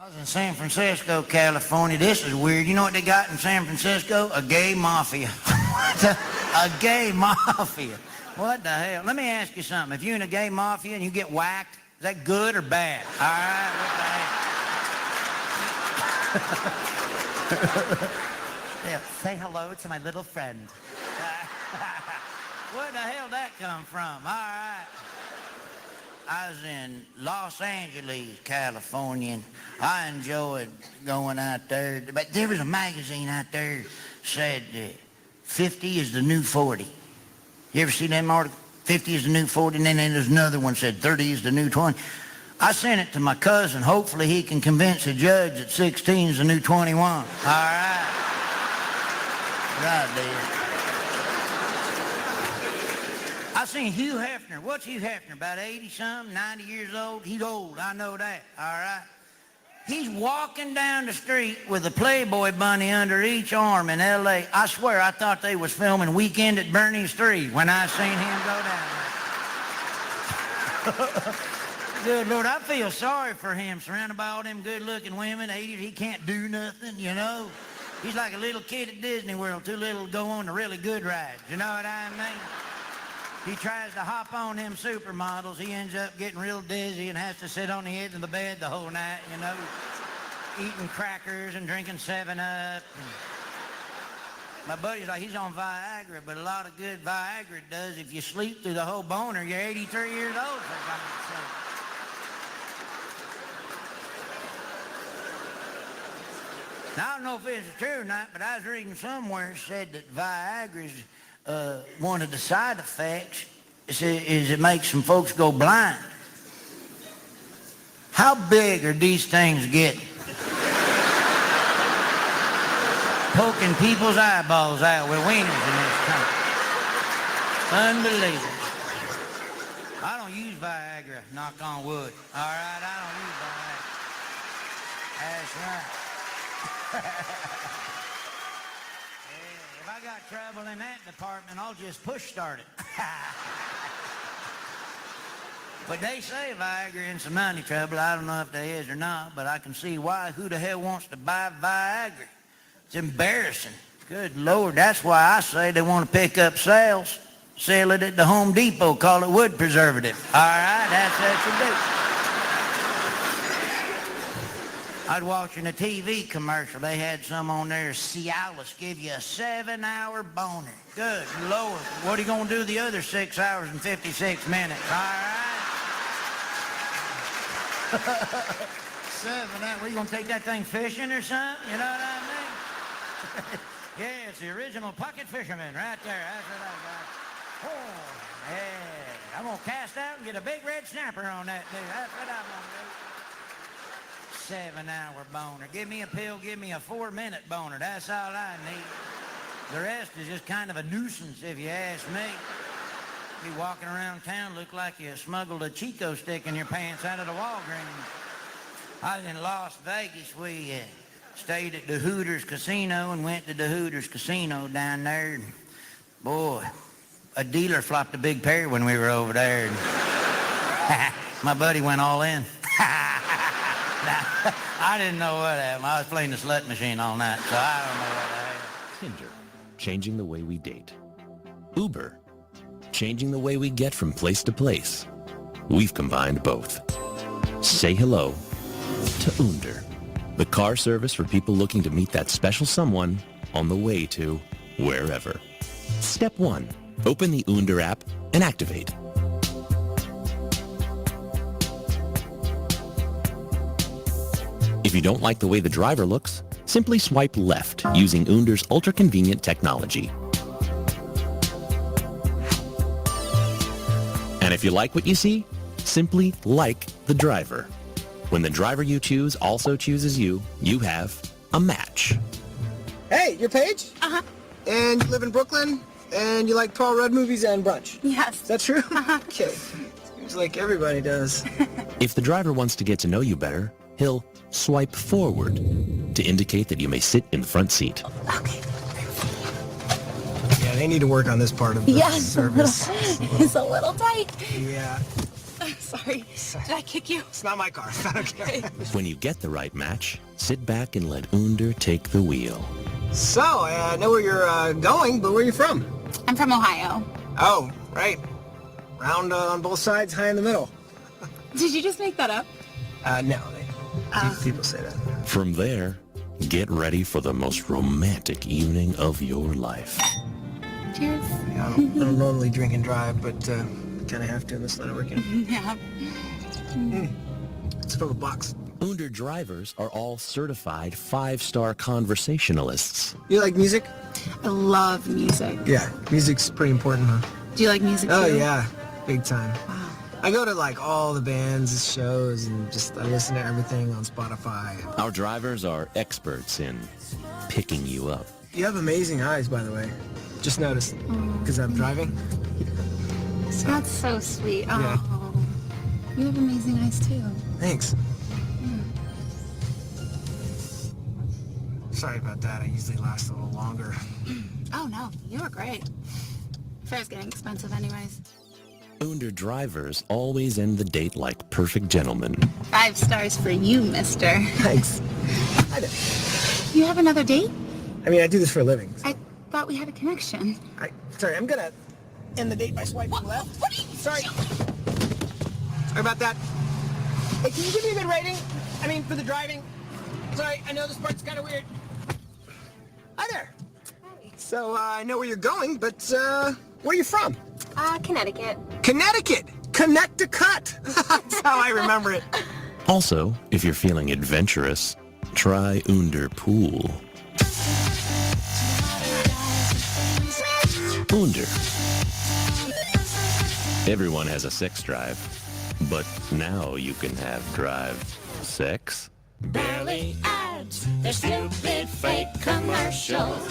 I was in San Francisco, California. This is weird. You know what they got in San Francisco? A gay mafia. A gay mafia. What the hell? Let me ask you something. If you're in a gay mafia and you get whacked, is that good or bad? All right, what the hell? Yeah, say hello to my little friend. Where the hell that come from? All right. I was in Los Angeles, California, and I enjoyed going out there. But there was a magazine out there said 50 is the new 40. You ever see them article? 50 is the new 40, and then there's another one said 30 is the new 20. I sent it to my cousin. Hopefully he can convince a judge that 16 is the new 21. All right. Right there. I seen Hugh Hefner. What's Hugh Hefner? About 80-something, 90 years old? He's old, I know that, all right? He's walking down the street with a Playboy bunny under each arm in L.A. I swear I thought they was filming Weekend at Bernie's 3 when I seen him go down there. Good Lord, I feel sorry for him, surrounded by all them good-looking women. 80, he can't do nothing, you know? He's like a little kid at Disney World, too little to go on the really good rides, you know what I mean? He tries to hop on them supermodels. He ends up getting real dizzy and has to sit on the edge of the bed the whole night, you know, eating crackers and drinking 7-Up. My buddy's like, he's on Viagra, but a lot of good Viagra does. If you sleep through the whole boner, you're 83 years old, for God's sake. Now, I don't know if it's true or not, but I was reading somewhere it said that Viagra's one of the side effects is it makes some folks go blind. How big are these things getting? Poking people's eyeballs out with wieners in this country. Unbelievable. I don't use Viagra, knock on wood. All right, I don't use Viagra. That's right. If I got trouble in that department, I'll just push start it. But they say Viagra in some money trouble. I don't know if there is or not, but I can see why. Who the hell wants to buy Viagra? It's embarrassing. Good Lord, that's why I say they want to pick up sales. Sell it at the Home Depot, call it wood preservative. All right, that's what you do. I was watching a TV commercial. They had some on there. Cialis give you a 7-hour boner. Good Lord. What are you going to do the other 6 hours and 56 minutes? All right? 7 hours. What, are you going to take that thing fishing or something? You know what I mean? Yeah, it's the original pocket fisherman right there. That's what I got. Oh, yeah. I'm going to cast out and get a big red snapper on that dude. That's what I'm going to do. 7-hour boner. Give me a pill, give me a 4-minute boner. That's all I need. The rest is just kind of a nuisance, if you ask me. Be walking around town, look like you smuggled a Chico stick in your pants out of the Walgreens. I was in Las Vegas. We stayed at the Hooters Casino and went to the Hooters Casino down there. Boy, a dealer flopped a big pair when we were over there. My buddy went all in. I didn't know what happened. I was playing the slut machine all night, so I don't know what happened. Tinder, changing the way we date. Uber, changing the way we get from place to place, we've combined both. Say hello to Under, the car service for people looking to meet that special someone on the way to wherever. Step 1. Open the Under app and activate. If you don't like the way the driver looks, simply swipe left using Under's ultra-convenient technology. And if you like what you see, simply like the driver. When the driver you choose also chooses you, you have a match. Hey, you're Paige? Uh-huh. And you live in Brooklyn? And you like Paul Rudd movies and brunch? Yes. Is that true? Uh-huh. Okay. Seems like everybody does. If the driver wants to get to know you better, he'll swipe forward to indicate that you may sit in the front seat. Okay. Yeah, they need to work on this part of the service. It's a little tight. Yeah. Sorry. Did I kick you? It's not my car. I don't care. When you get the right match, sit back and let Under take the wheel. So, I know where you're going, but where are you from? I'm from Ohio. Oh, right. Round on both sides, high in the middle. Did you just make that up? No. People say that. From there, get ready for the most romantic evening of your life. Cheers. Yeah, I don't normally drink and drive, but kind of have to in this line of work. Yeah. Let's fill the box. Under drivers are all certified 5-star conversationalists. You like music? I love music. Yeah, music's pretty important, huh? Do you like music Oh, too? yeah. Big time. Wow. I go to like all the bands, shows, and I listen to everything on Spotify. Our drivers are experts in picking you up. You have amazing eyes, by the way. Just noticed, because I'm driving. So, That's so sweet. Oh. Yeah. You have amazing eyes too. thanks. Sorry about that. I usually last a little longer. Oh no, you were great. Fare's getting expensive anyways. Under drivers always end the date like perfect gentlemen. 5 stars for you, mister. Thanks. I know. You have another date? I mean, I do this for a living. I thought we had a connection. Sorry, I'm gonna end the date by swiping left. What are you? Sorry. Sorry about that. Hey, can you give me a good rating? I mean, for the driving. Sorry, I know this part's kind of weird. Hi there. So, I know where you're going, but, where are you from? Connecticut. Connecticut! Connecticut! That's how I remember it. Also, if you're feeling adventurous, try Under Pool. Under. Everyone has a sex drive, but now you can have drive sex. Barely ads, they're stupid fake commercials.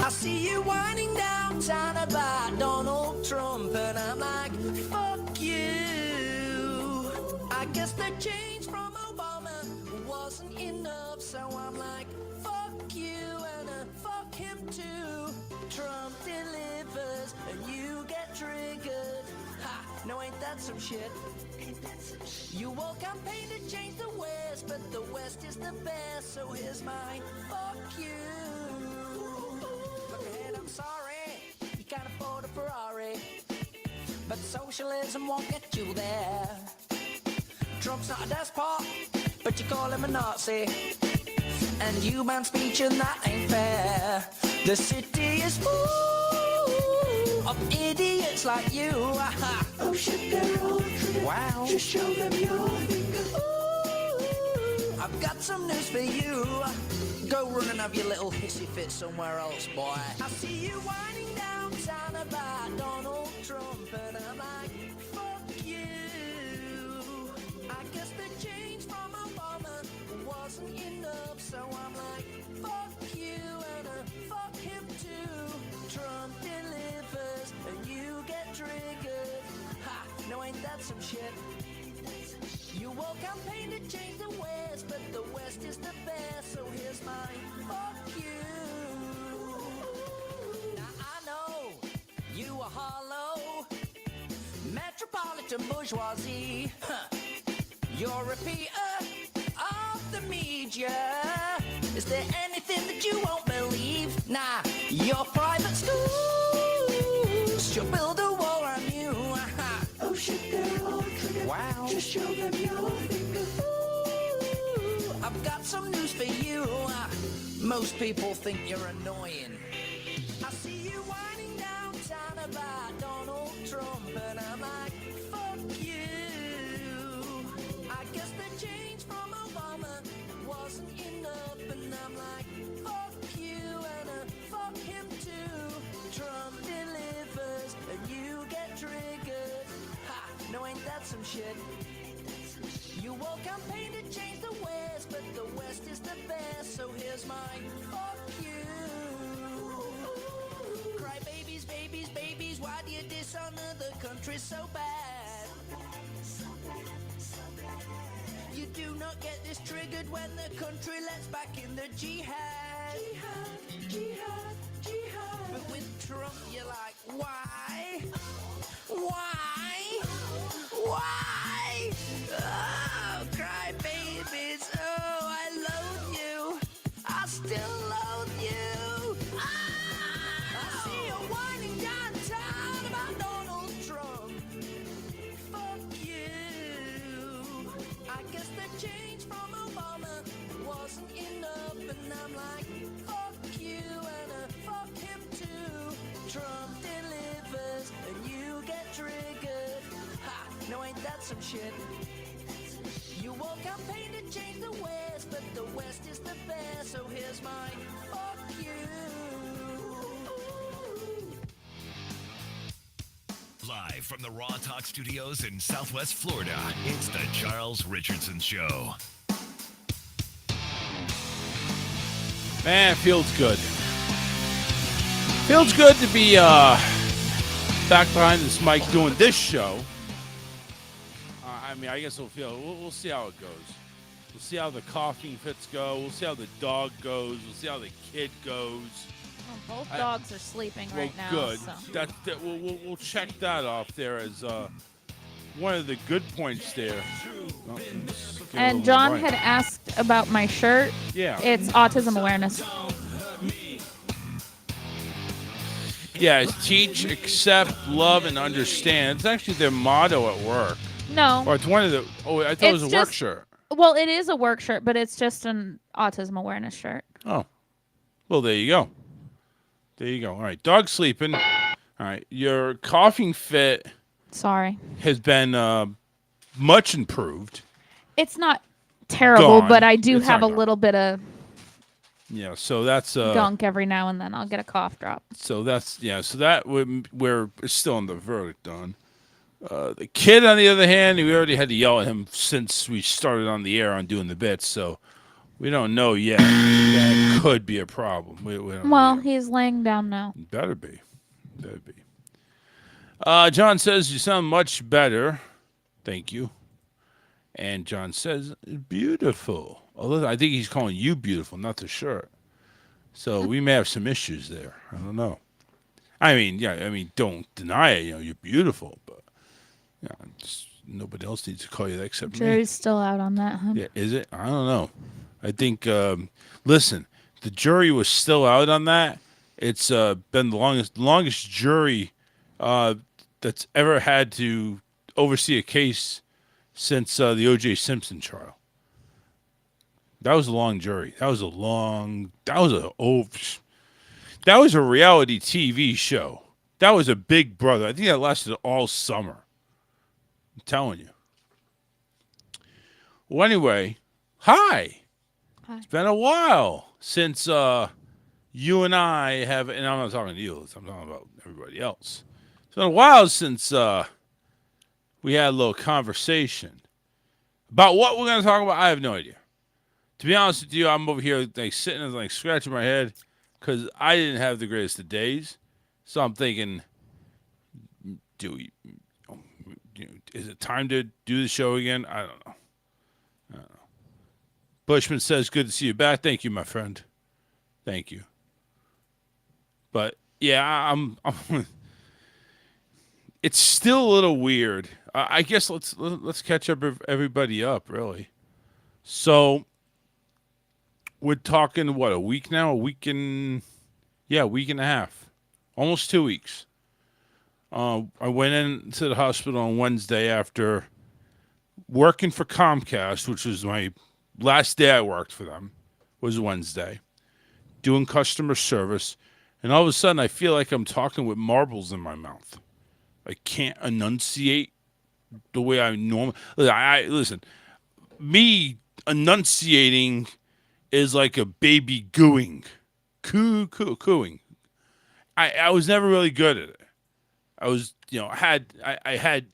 I see you winding downtown about Donald Trump, and I'm like, fuck you. I guess the change from Obama wasn't enough, so I'm like, fuck you, and fuck him too. Trump delivers, and you get triggered. Ha, no, ain't that some shit? You all campaign to change the West, but the West is the best, so here's my fuck you. Look ahead, I'm sorry, you can't afford a Ferrari, but socialism won't get you there. Trump's not a despot, but you call him a Nazi, and you ban speech and that ain't fair. The city is full of idiots like you. Oh shit, they're all true. Wow. Just show them your finger. Ooh, I've got some news for you. Go run and have your little hissy fit somewhere else, boy. I see you whining downtown about Donald Trump, and I'm like, fuck you. I guess the change from Obama wasn't enough, so I'm like, fuck you, and fuck him too. Trump delivers, and you get triggered. Ha, no, ain't that some shit? You all campaign to change the West, but the West is the best, so here's my fuck you. Now I know you are hollow, metropolitan bourgeoisie. Huh. You're a repeater of the media. Is there anything that you won't believe? Nah, your private school should build a wall on you. Oh shit, they're all triggered. Wow. Just show them your finger. Ooh, I've got some news for you. Most people think you're annoying. I see you whining downtown about Donald Trump, and I'm like, fuck you. I guess the change from Obama wasn't enough, and I'm like, fuck you, and fuck him too. Trump delivers, and you get triggered. Ha, no, ain't that some shit? You all campaign to change the West, but the West is the best, so here's my fuck you. Cry babies, babies, babies, why do you dishonor the country so bad? You do not get this triggered when the country lets back in the jihad. Jihad, jihad, jihad. But with Trump you're like, why? Why? Why? Oh, cry babies, oh, I loathe you. I still loathe you. I see you whining downtown about Donald Trump. Fuck you. I guess the change from Obama wasn't enough, and I'm like, fuck you, and fuck him too. Trump delivers, and you get triggered. Ha, no, ain't that some shit? You all campaign to change the West, but the West is the best, so here's my fuck you. Live from the Raw Talk Studios in Southwest Florida, it's the Charles Richardson Show. Man, it feels good. Feels good to be back behind this mic doing this show. I mean, I guess we'll see how it goes. We'll see how the coughing fits go. We'll see how the dog goes. We'll see how the kid goes. Well, both dogs are sleeping right now. Good. So. We'll check that off there as one of the good points there. And John had asked about my shirt. Yeah. It's autism awareness. Yeah, it's teach, accept, love, and understand. It's actually their motto at work. No. Or it's one of the. Oh, I thought it was a work shirt. Well, it is a work shirt, but it's just an autism awareness shirt. Oh. Well, there you go. There you go. All right. Dog sleeping. All right. Your coughing fit. Sorry. Has been much improved. It's not terrible, Gone. but I do It's have not a little bit of Yeah. So that's gunk every now and then. I'll get a cough drop. So that's So that we're still on the verdict on. The kid, on the other hand, we already had to yell at him since we started on the air on doing the bits, so we don't know yet. That could be a problem. We don't Well, know. he's laying down now. Better be. Better be. John says, you sound much better. Thank you. And John says, beautiful. Although I think he's calling you beautiful, not the shirt. So we may have some issues there. I don't know. I mean, don't deny it. You're beautiful, but nobody else needs to call you that except me. Jury's still out on that, huh? Yeah, is it? I don't know. I think. Listen, the jury was still out on that. It's been the longest jury that's ever had to oversee a case since the O.J. Simpson trial. That was a long jury. That was a reality TV show. That was a Big Brother. I think that lasted all summer. I'm telling you. Well, anyway, hi. It's been a while since you and I have, and I'm not talking to you, I'm talking about everybody else. It's been a while since we had a little conversation about what we're going to talk about. I have no idea. To be honest with you, I'm over here sitting and scratching my head because I didn't have the greatest of days. So I'm thinking, is it time to do the show again? I don't know. Bushman says, good to see you back. Thank you, my friend. Thank you. But yeah, I'm it's still a little weird. I guess let's catch everybody up, really. So we're talking, what, a week now? A week and a half. Almost 2 weeks. I went into the hospital on Wednesday after working for Comcast, which was my last day I worked for them, was Wednesday, doing customer service, and all of a sudden I feel like I'm talking with marbles in my mouth. I can't enunciate the way I normally. Listen, me enunciating is like a baby cooing. I was never really good at it. I was, I had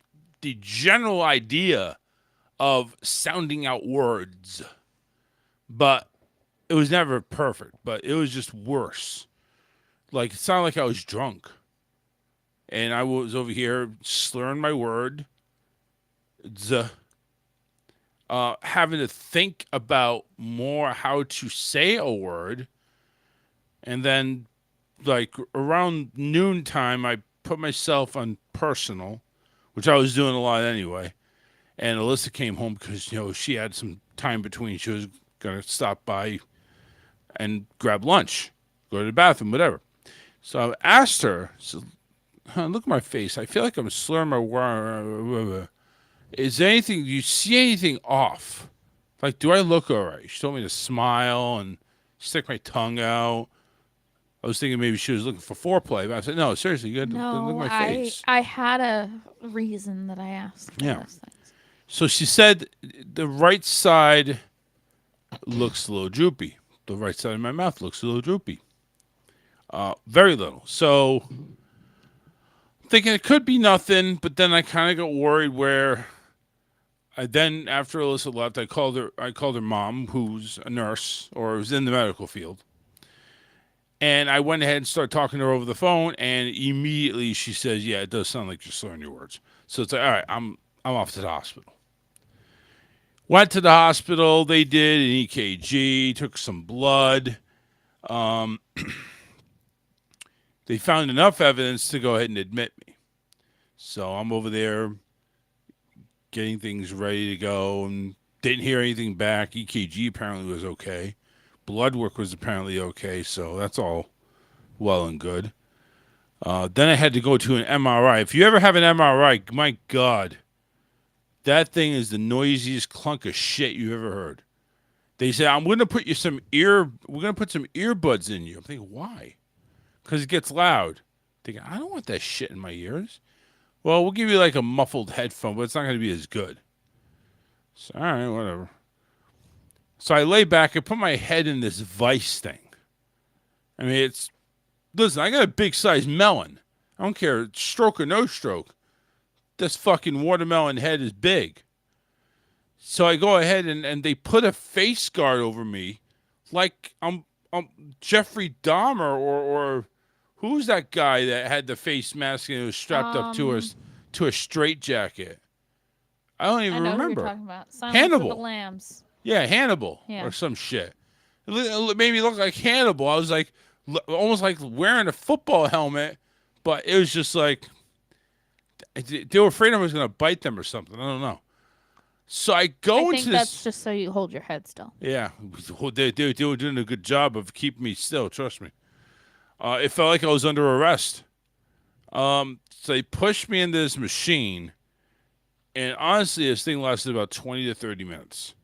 the general idea of sounding out words, but it was never perfect. But it was just worse. Like, it sounded like I was drunk. And I was over here slurring my word, having to think about more how to say a word. And then, like, around noontime, I put myself on personal, which I was doing a lot anyway. And Alyssa came home because, she had some time between. She was going to stop by and grab lunch, go to the bathroom, whatever. So I asked her, look at my face. I feel like I'm slurring my word. Is there anything, do you see anything off? Like, do I look all right? She told me to smile and stick my tongue out. I was thinking maybe she was looking for foreplay, but I said, no, seriously, you got to look at my face. I had a reason that I asked for those things. So she said the right side looks a little droopy. The right side of my mouth looks a little droopy. Very little. So I'm thinking it could be nothing, but then I kind of got worried where then after Alyssa left, I called her mom, who's a nurse or was in the medical field. And I went ahead and started talking to her over the phone, and immediately she says, yeah, it does sound like you're slurring your words. So it's like, all right, I'm off to the hospital. Went to the hospital. They did an EKG, took some blood. They found enough evidence to go ahead and admit me. So I'm over there getting things ready to go and didn't hear anything back. EKG apparently was okay. Blood work was apparently okay, so that's all well and good. Then I had to go to an MRI. If you ever have an MRI, my God, that thing is the noisiest clunk of shit you've ever heard. They said, we're gonna put some earbuds in you. I'm thinking, why? Because it gets loud. I'm thinking, I don't want that shit in my ears. Well, we'll give you like a muffled headphone, but it's not gonna be as good. So, all right, whatever. So I lay back, I put my head in this vice thing. I mean, listen, I got a big sized melon. I don't care, stroke or no stroke. This fucking watermelon head is big. So I go ahead and they put a face guard over me like I'm Jeffrey Dahmer or who's that guy that had the face mask and it was strapped up to a straitjacket? I don't even remember. Who you're talking about. Silence Hannibal. of the Lambs. Yeah, Hannibal or some shit. It made me look like Hannibal. I was like, almost like wearing a football helmet, but it was just like, they were afraid I was going to bite them or something. I don't know. So I think that's just so you hold your head still. Yeah, they were doing a good job of keeping me still. Trust me. It felt like I was under arrest. So they pushed me into this machine, and honestly, this thing lasted about 20 to 30 minutes.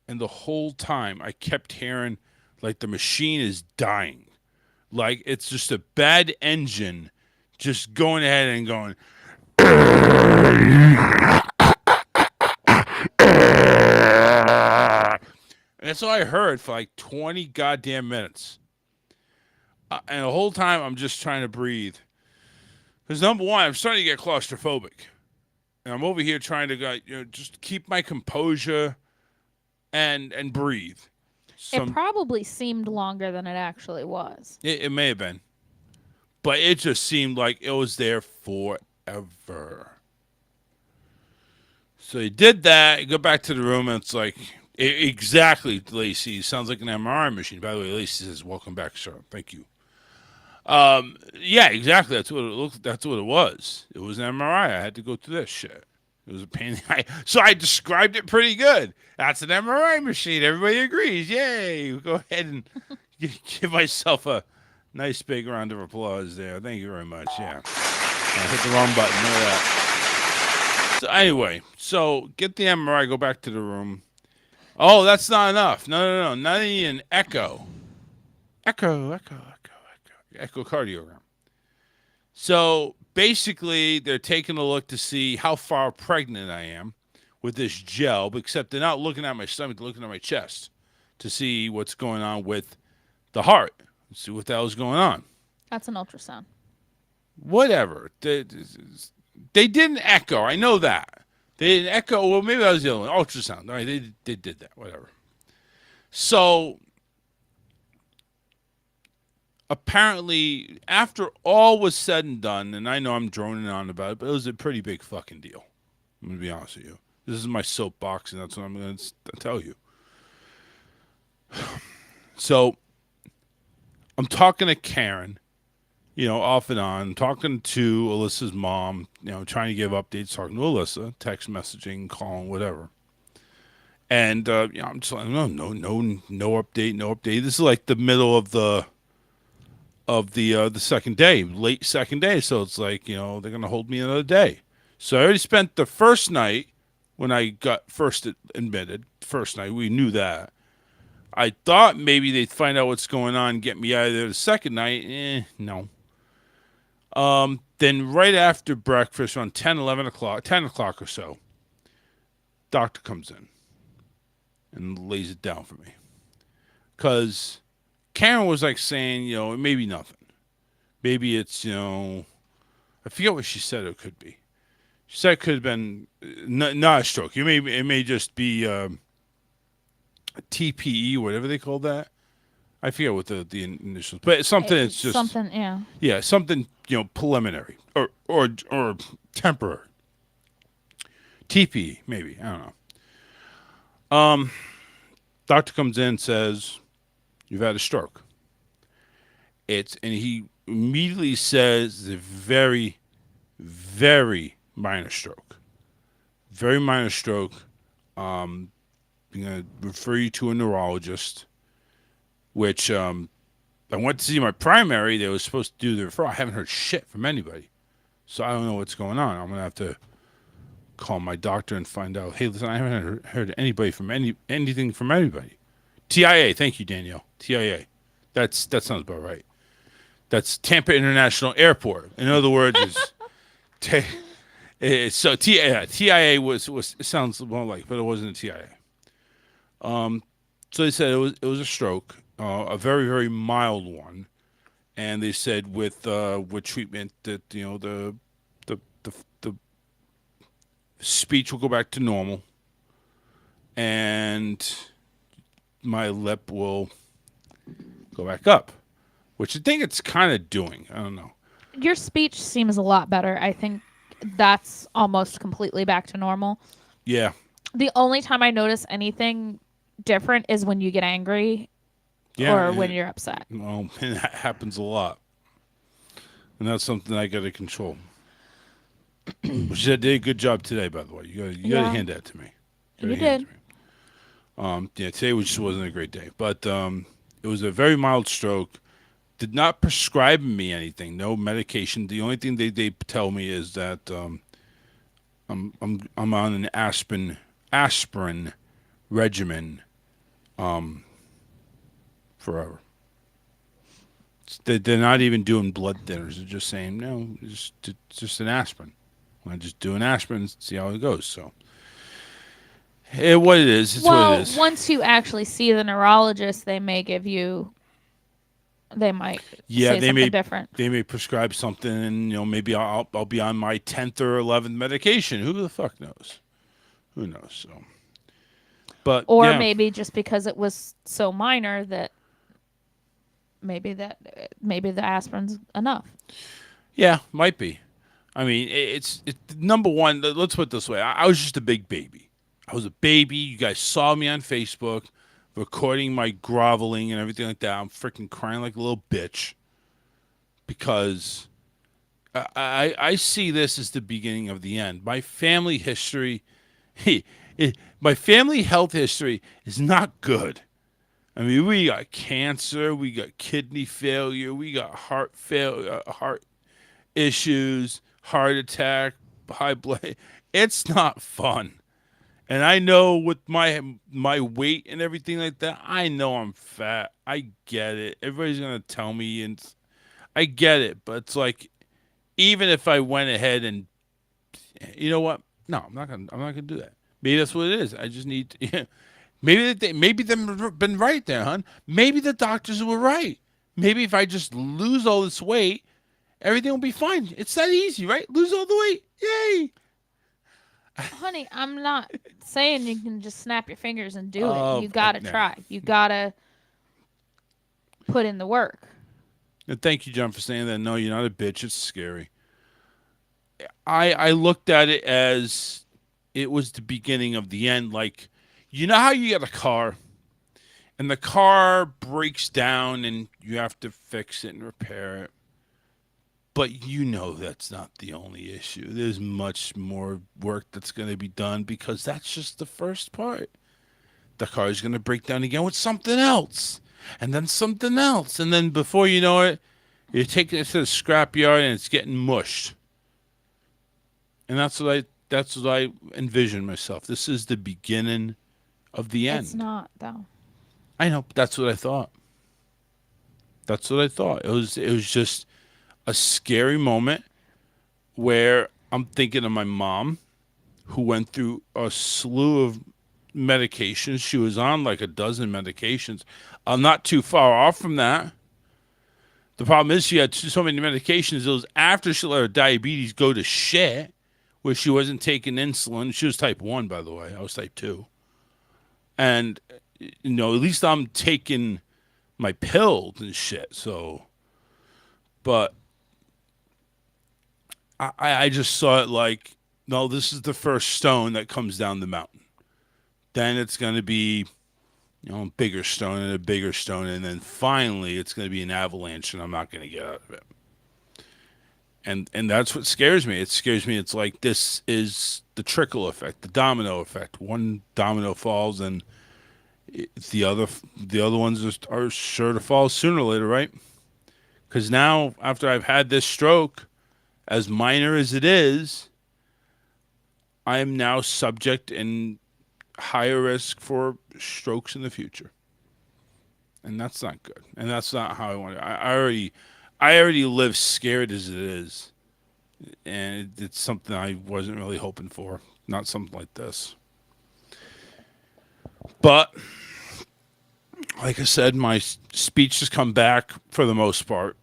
And the whole time, I kept hearing like the machine is dying, like it's just a bad engine, just going ahead and going. And that's all I heard for like 20 goddamn minutes. And the whole time I'm just trying to breathe. Because number one, I'm starting to get claustrophobic. And I'm over here trying to just keep my composure and breathe. It probably seemed longer than it actually was. It may have been. But it just seemed like it was there forever. So he did that. You go back to the room, and it's like, exactly, Lacey. Sounds like an MRI machine. By the way, Lacey says, welcome back, sir. Thank you. Yeah, exactly. That's what it looked. That's what it was. It was an MRI. I had to go through this shit. It was a pain. So I described it pretty good. That's an MRI machine. Everybody agrees. Yay. Go ahead and give myself a nice big round of applause there. Thank you very much. Yeah. I hit the wrong button. Look at that. So anyway, so get the MRI, go back to the room. Oh, that's not enough. No. Not even echo. Echocardiogram. So basically, they're taking a look to see how far pregnant I am with this gel, except they're not looking at my stomach, they're looking at my chest to see what's going on with the heart, see what the hell's going on. That's an ultrasound. Whatever. They didn't echo. I know that. They didn't echo. Well, maybe that was the other one. Ultrasound. All right, they did that. Whatever. So apparently, after all was said and done, and I know I'm droning on about it, but it was a pretty big fucking deal. I'm going to be honest with you. This is my soapbox, and that's what I'm going to tell you. So I'm talking to Karen, off and on, talking to Alyssa's mom, trying to give updates, talking to Alyssa, text messaging, calling, whatever. And, I'm just like, no update. This is like the middle of the second day, late second day. So it's like, they're going to hold me another day. So I already spent the first night when I got first admitted. First night, we knew that. I thought maybe they'd find out what's going on and get me out of there the second night. No. Then right after breakfast, around 10 o'clock or so, doctor comes in and lays it down for me. Because Karen was like saying, it may be nothing. Maybe it's, I forget what she said it could be. She said it could have been not a stroke. It may just be a TPE, whatever they call that. I forget what the initials, but it's something. It's just something, yeah. Yeah, something preliminary or temporary. TPE, maybe, I don't know. Doctor comes in and says, "You've had a stroke." And he immediately says a very, very minor stroke. Very minor stroke. I'm going to refer you to a neurologist, which I went to see my primary. They were supposed to do the referral. I haven't heard shit from anybody. So I don't know what's going on. I'm going to have to call my doctor and find out, hey, listen, I haven't heard anybody from anything from anybody. TIA. Thank you, Danielle. TIA. That sounds about right. That's Tampa International Airport. In other words, so TIA was it sounds more like, but it wasn't a TIA. So they said it was a stroke, a very, very mild one, and they said with treatment that the speech will go back to normal, and my lip will go back up, which I think it's kind of doing. I don't know. Your speech seems a lot better. I think that's almost completely back to normal. Yeah. The only time I notice anything different is when you get angry or when you're upset. Well, that happens a lot. And that's something I got to control. Which I did a good job today, by the way. You got to hand that to me. You did. Today just wasn't a great day. But it was a very mild stroke. Did not prescribe me anything. No medication. The only thing they tell me is that I'm on an aspirin regimen forever. They're not even doing blood thinners. They're just saying, no, it's just an aspirin. I just do an aspirin and see how it goes. So, what it is, it's what it is. Once you actually see the neurologist, they may give you, they might say something different. They may prescribe something, and maybe I'll be on my 10th or 11th medication. Who the fuck knows? Who knows? So, but maybe just because it was so minor that maybe the aspirin's enough. Yeah, might be. I mean, it's number one. Let's put it this way. I was just a big baby. I was a baby. You guys saw me on Facebook recording my groveling and everything like that. I'm freaking crying like a little bitch because I see this as the beginning of the end. My family history, my family health history is not good. I mean, we got cancer, we got kidney failure, we got heart failure, heart issues, heart attack, high blood. It's not fun. And I know with my weight and everything like that, I know I'm fat. I get it. Everybody's gonna tell me, and I get it. But it's like, even if I went ahead and, you know what? No, I'm not gonna do that. Maybe that's what it is. I just need to, maybe they've been right there, hon. Maybe the doctors were right. Maybe if I just lose all this weight, everything will be fine. It's that easy, right? Lose all the weight. Yay. Honey, I'm not saying you can just snap your fingers and do Oh, it. You gotta no. try. You gotta put in the work. And thank you, John, for saying that. No, you're not a bitch. It's scary. I looked at it as it was the beginning of the end. Like, you know how you get a car and the car breaks down and you have to fix it and repair it. But you know that's not the only issue. There's much more work that's going to be done because that's just the first part. The car is going to break down again with something else, and then something else, and then before you know it, you're taking it to the scrapyard and it's getting mushed. And that's what I envision myself. This is the beginning of the end. It's not though. I know, but that's what I thought. That's what I thought. It was just a scary moment where I'm thinking of my mom, who went through a slew of medications. She was on like a dozen medications. I'm not too far off from that. The problem is she had so many medications. It was after she let her diabetes go to shit, where she wasn't taking insulin. She was type 1, by the way. I was type 2. And, at least I'm taking my pills and shit. So, but I just saw it like, no, this is the first stone that comes down the mountain. Then it's going to be, a bigger stone and a bigger stone. And then finally it's going to be an avalanche and I'm not going to get out of it. And that's what scares me. It scares me. It's like this is the trickle effect, the domino effect. One domino falls and the other ones are sure to fall sooner or later, right? Because now, after I've had this stroke, as minor as it is, I am now subject and higher risk for strokes in the future. And that's not good. And that's not how I want it. I already live scared as it is. And it's something I wasn't really hoping for. Not something like this. But, like I said, my speech has come back for the most part.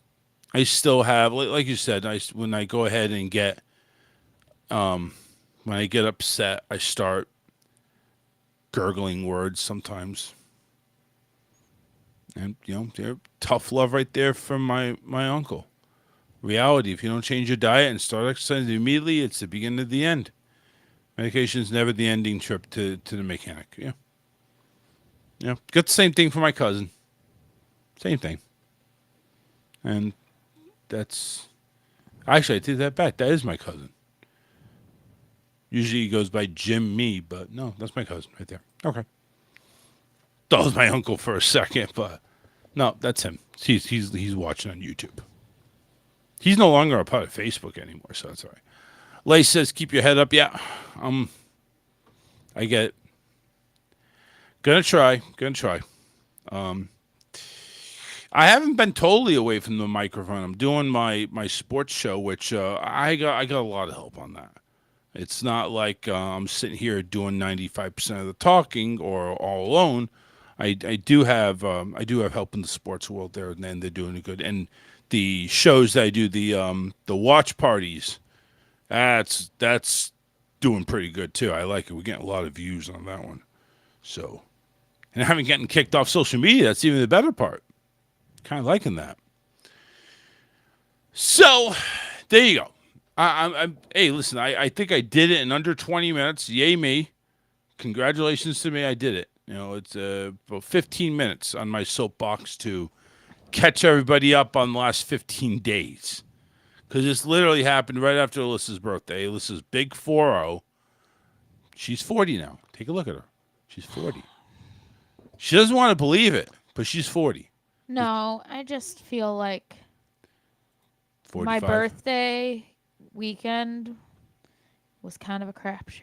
I still have, like you said, when I go ahead and when I get upset, I start gurgling words sometimes. And, they're tough love right there from my uncle. Reality, if you don't change your diet and start exercising immediately, it's the beginning of the end. Medication is never the ending trip to the mechanic. Yeah. Yeah. Got the same thing for my cousin. Same thing. And that's... Actually, I take that back. That is my cousin. Usually he goes by Jim Me, but no, that's my cousin right there. Okay. That was my uncle for a second, but no, that's him. He's watching on YouTube. He's no longer a part of Facebook anymore, so that's all right. Lay says, keep your head up. Yeah, I get it. Gonna try. I haven't been totally away from the microphone. I'm doing my sports show, which I got a lot of help on that. It's not like I'm sitting here doing 95% of the talking or all alone. I do have help in the sports world there, and they're doing it good. And the shows that I do, the watch parties, that's doing pretty good too. I like it. We're getting a lot of views on that one. So, and I haven't gotten kicked off social media. That's even the better part. Kind of liking that. So, there you go. Hey, listen, I think I did it in under 20 minutes. Yay me. Congratulations to me. I did it. It's about 15 minutes on my soapbox to catch everybody up on the last 15 days. Because this literally happened right after Alyssa's birthday. Alyssa's big 4-0. She's 40 now. Take a look at her. She's 40. She doesn't want to believe it, but she's 40. No, I just feel like 45. my birthday weekend was kind of a crapshoot.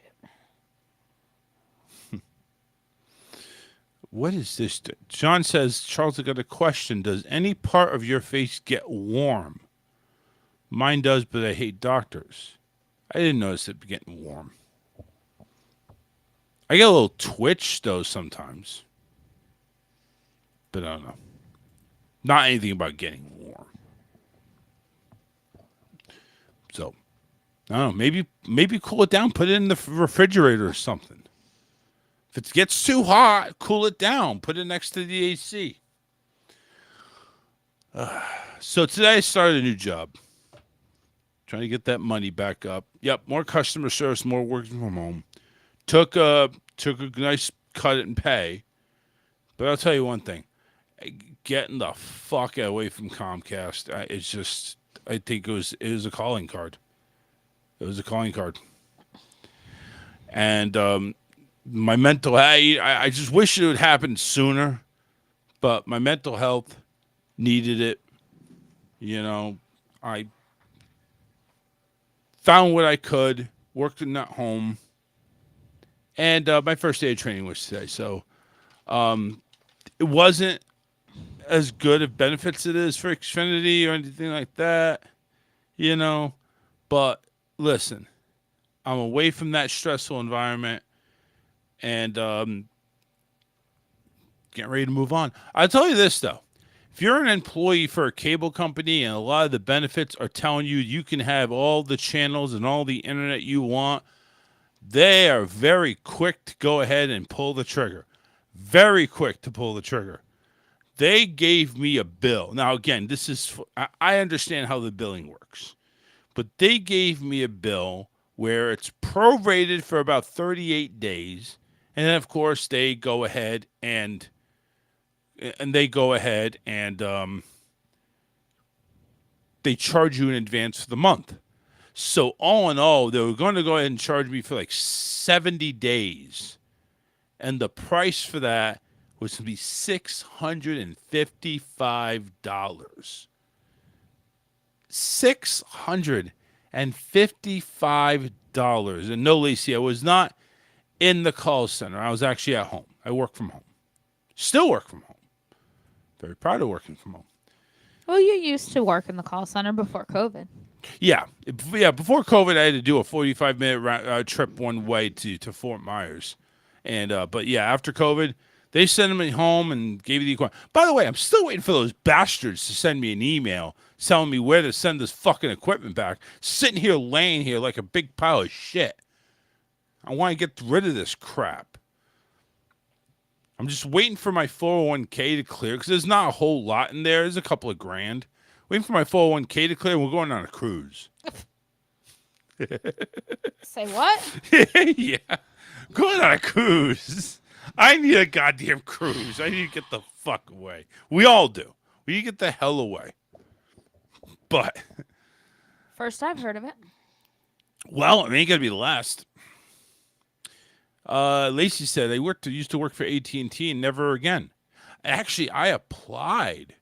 What is this? John says, Charles, I got a question. Does any part of your face get warm? Mine does, but I hate doctors. I didn't notice it getting warm. I get a little twitch, though, sometimes. But I don't know. Not anything about getting warm. So, I don't know. Maybe cool it down. Put it in the refrigerator or something. If it gets too hot, cool it down. Put it next to the AC. So today I started a new job. Trying to get that money back up. Yep, more customer service, more working from home. Took a nice cut in pay. But I'll tell you one thing. Getting the fuck away from Comcast, it's just, I think it was a calling card. It was a calling card. And my mental, I just wish it would happen sooner. But my mental health needed it. You know, I found what I could, worked in that home. And my first day of training was today. So it wasn't as good of benefits it is for Xfinity or anything like that, you know. But listen, I'm away from that stressful environment and getting ready to move on. I'll tell you this, though. If you're an employee for a cable company and a lot of the benefits are telling you can have all the channels and all the internet you want, they are very quick to go ahead and pull the trigger. Very quick to pull the trigger. They gave me a bill. Now, again, I understand how the billing works. But they gave me a bill where it's prorated for about 38 days. And then, of course, they go ahead and they charge you in advance for the month. So all in all, they were going to go ahead and charge me for like 70 days. And the price for that was to be $655. $655. And no, Lacey, I was not in the call center. I was actually at home. I work from home. Still work from home. Very proud of working from home. Well, you used to work in the call center before COVID. Yeah. Before COVID, I had to do a 45-minute trip one way to Fort Myers. And but yeah, after COVID, they sent me home and gave me the equipment. By the way, I'm still waiting for those bastards to send me an email telling me where to send this fucking equipment back. Sitting here, laying here like a big pile of shit. I want to get rid of this crap. I'm just waiting for my 401k to clear because there's not a whole lot in there. There's a couple of grand. Waiting for my 401k to clear. We're going on a cruise. Say what? Yeah. Going on a cruise. I need a goddamn cruise. I need to get the fuck away. We all do. We need to get the hell away. But First I've heard of it. well, it ain't gonna be the last. Lacey said they used to work for AT&T and never again. Actually, I applied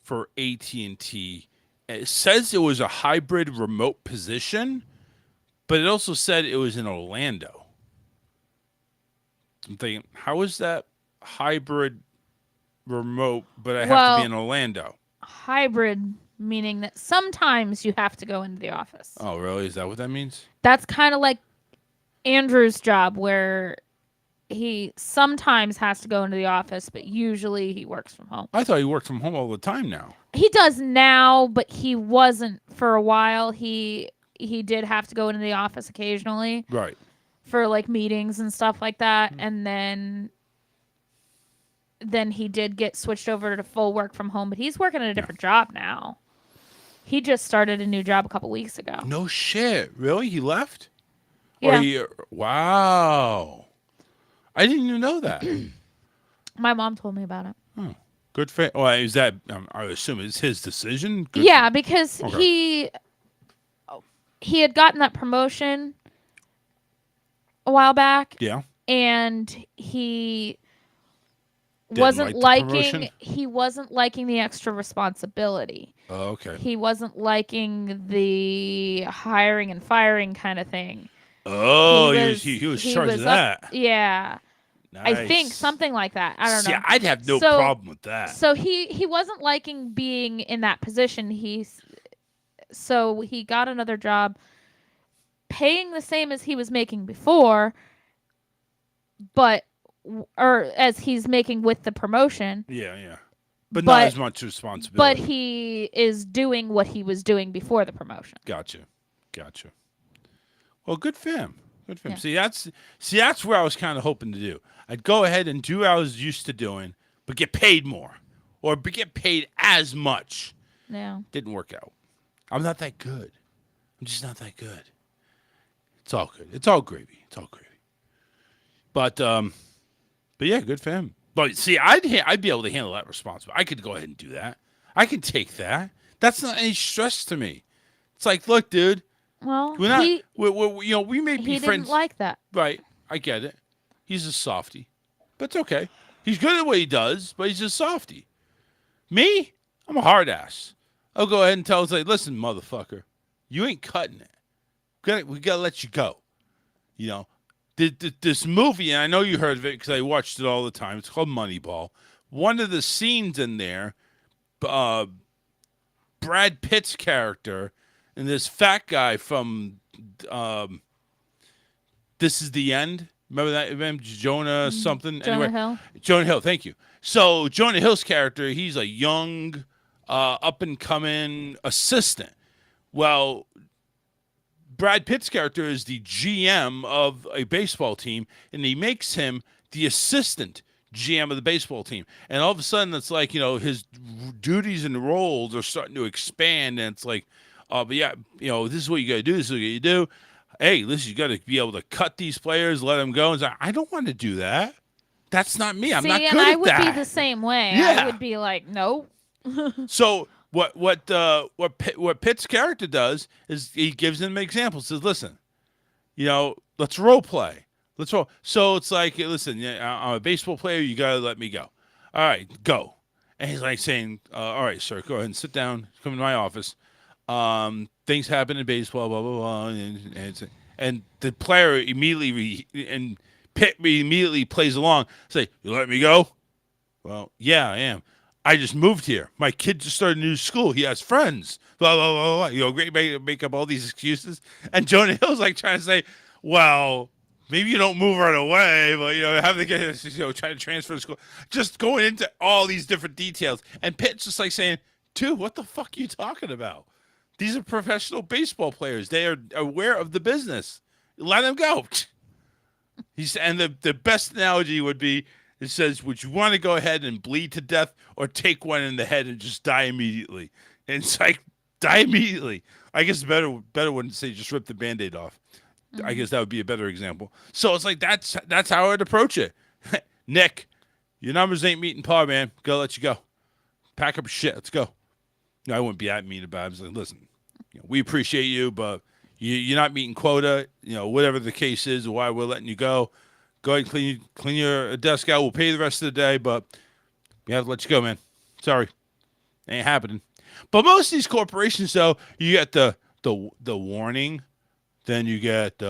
for AT&T. It says it was a hybrid remote position, but it also said it was in Orlando. I'm thinking, how is that hybrid remote, but I have to be in Orlando? Hybrid meaning that sometimes you have to go into the office. Oh, really? Is that what that means? That's kind of like Andrew's job where he sometimes has to go into the office, but usually he works from home. I thought he worked from home all the time now. He does now, but he wasn't for a while. He did have to go into the office occasionally. Right. For like meetings and stuff like that. And then he did get switched over to full work from home, but he's working at a different job now. He just started a new job a couple weeks ago. No shit. Really? He left? Yeah. Wow. I didn't even know that. My mom told me about it. Oh, good for. Well, is that? I assume it's his decision. Good yeah, because Okay. he had gotten that promotion a while back. Yeah. And he Didn't wasn't like the promotion? wasn't liking the extra responsibility. Oh, okay. He wasn't liking the hiring and firing kind of thing. Oh, he was charged of that. Yeah. Nice. I think something like that. I don't know. See, I'd have no problem with that. So he wasn't liking being in that position. So he got another job paying the same as he was making before, or as he's making with the promotion. Yeah. But not as much responsibility. But he is doing what he was doing before the promotion. Gotcha. Well, good for him. Good for him. Yeah. See, that's where I was kind of hoping to do. I'd go ahead and do what I was used to doing, but get paid more, or get paid as much. Yeah. Didn't work out. I'm not that good. I'm just not that good. It's all good. It's all gravy. But yeah, good for him. But see, I'd be able to handle that responsibility. I could go ahead and do that. I can take that. That's not any stress to me. It's like, look, dude. Well, we're not. We may be he friends. Didn't like that. Right. I get it. He's a softie, but it's okay. He's good at what he does, but he's a softie. Me, I'm a hard ass. I'll go ahead and tell him, like, listen, motherfucker, you ain't cutting it. We gotta let you go. You know, this movie, and I know you heard of it because I watched it all the time. It's called Moneyball. One of the scenes in there, Brad Pitt's character and this fat guy from This Is the End. Remember that? Remember Jonah something? Jonah Hill. Jonah Hill, thank you. So Jonah Hill's character, he's a young, up-and-coming assistant. Well, Brad Pitt's character is the GM of a baseball team, and he makes him the assistant GM of the baseball team. And all of a sudden, it's like, his duties and roles are starting to expand, and it's like, but yeah, this is what you got to do. This is what you do. Hey, listen, you got to be able to cut these players, let them go. And say, I don't want to do that. That's not me. I'm not good at that. I would be the same way. Yeah. I would be like, no. So what Pitt's character does is he gives them examples. Says, listen, let's role play. Let's roll. So it's like, listen, I'm a baseball player. You got to let me go. All right, go. And he's like saying, all right, sir, go ahead and sit down. Come to my office. Things happen in baseball, blah, blah, blah. And the player immediately, and Pitt immediately plays along. Say, you let me go? Well, yeah, I am. I just moved here. My kid just started a new school. He has friends. Blah, blah, blah, blah. Great, make up all these excuses. And Jonah Hill's like trying to say, well, maybe you don't move right away, but, have to get, try to transfer to school. Just going into all these different details. And Pitt's just like saying, dude, what the fuck are you talking about? These are professional baseball players. They are aware of the business. Let them go. And the best analogy would be, it says, would you want to go ahead and bleed to death or take one in the head and just die immediately? And it's like, die immediately. I guess better wouldn't say just rip the Band-Aid off. I guess that would be a better example. So it's like, that's how I'd approach it. Nick, your numbers ain't meeting par, man. Gotta let you go. Pack up your shit. Let's go. No, I wouldn't be that mean about it. I was like, listen, we appreciate you, but you're not meeting quota. Whatever the case is, why we're letting you go. Go ahead and clean your desk out. We'll pay you the rest of the day, but we have to let you go, man. Sorry, ain't happening. But most of these corporations, though, you get the warning, then you get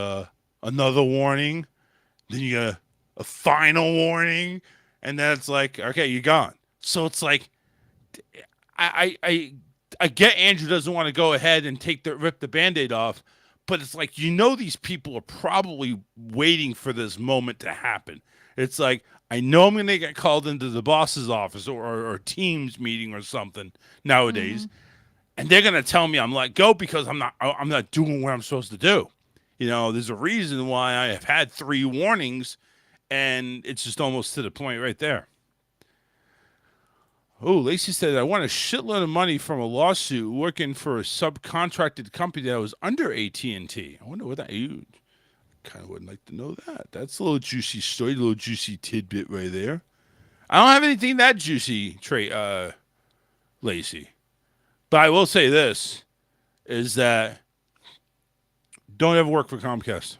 another warning, then you get a final warning, and then it's like, okay, you're gone. So it's like, I get Andrew doesn't want to go ahead and rip the Band-Aid off, but it's like, these people are probably waiting for this moment to happen. It's like, I know I'm going to get called into the boss's office or Teams meeting or something nowadays, and they're going to tell me I'm let go because I'm not doing what I'm supposed to do. There's a reason why I have had 3 warnings, and it's just almost to the point right there. Oh, Lacey said, I won a shitload of money from a lawsuit working for a subcontracted company that was under AT&T. I wonder what that is. Kind of would like to know that. That's a little juicy story, a little juicy tidbit right there. I don't have anything that juicy, Lacey. But I will say this, is that Don't ever work for Comcast.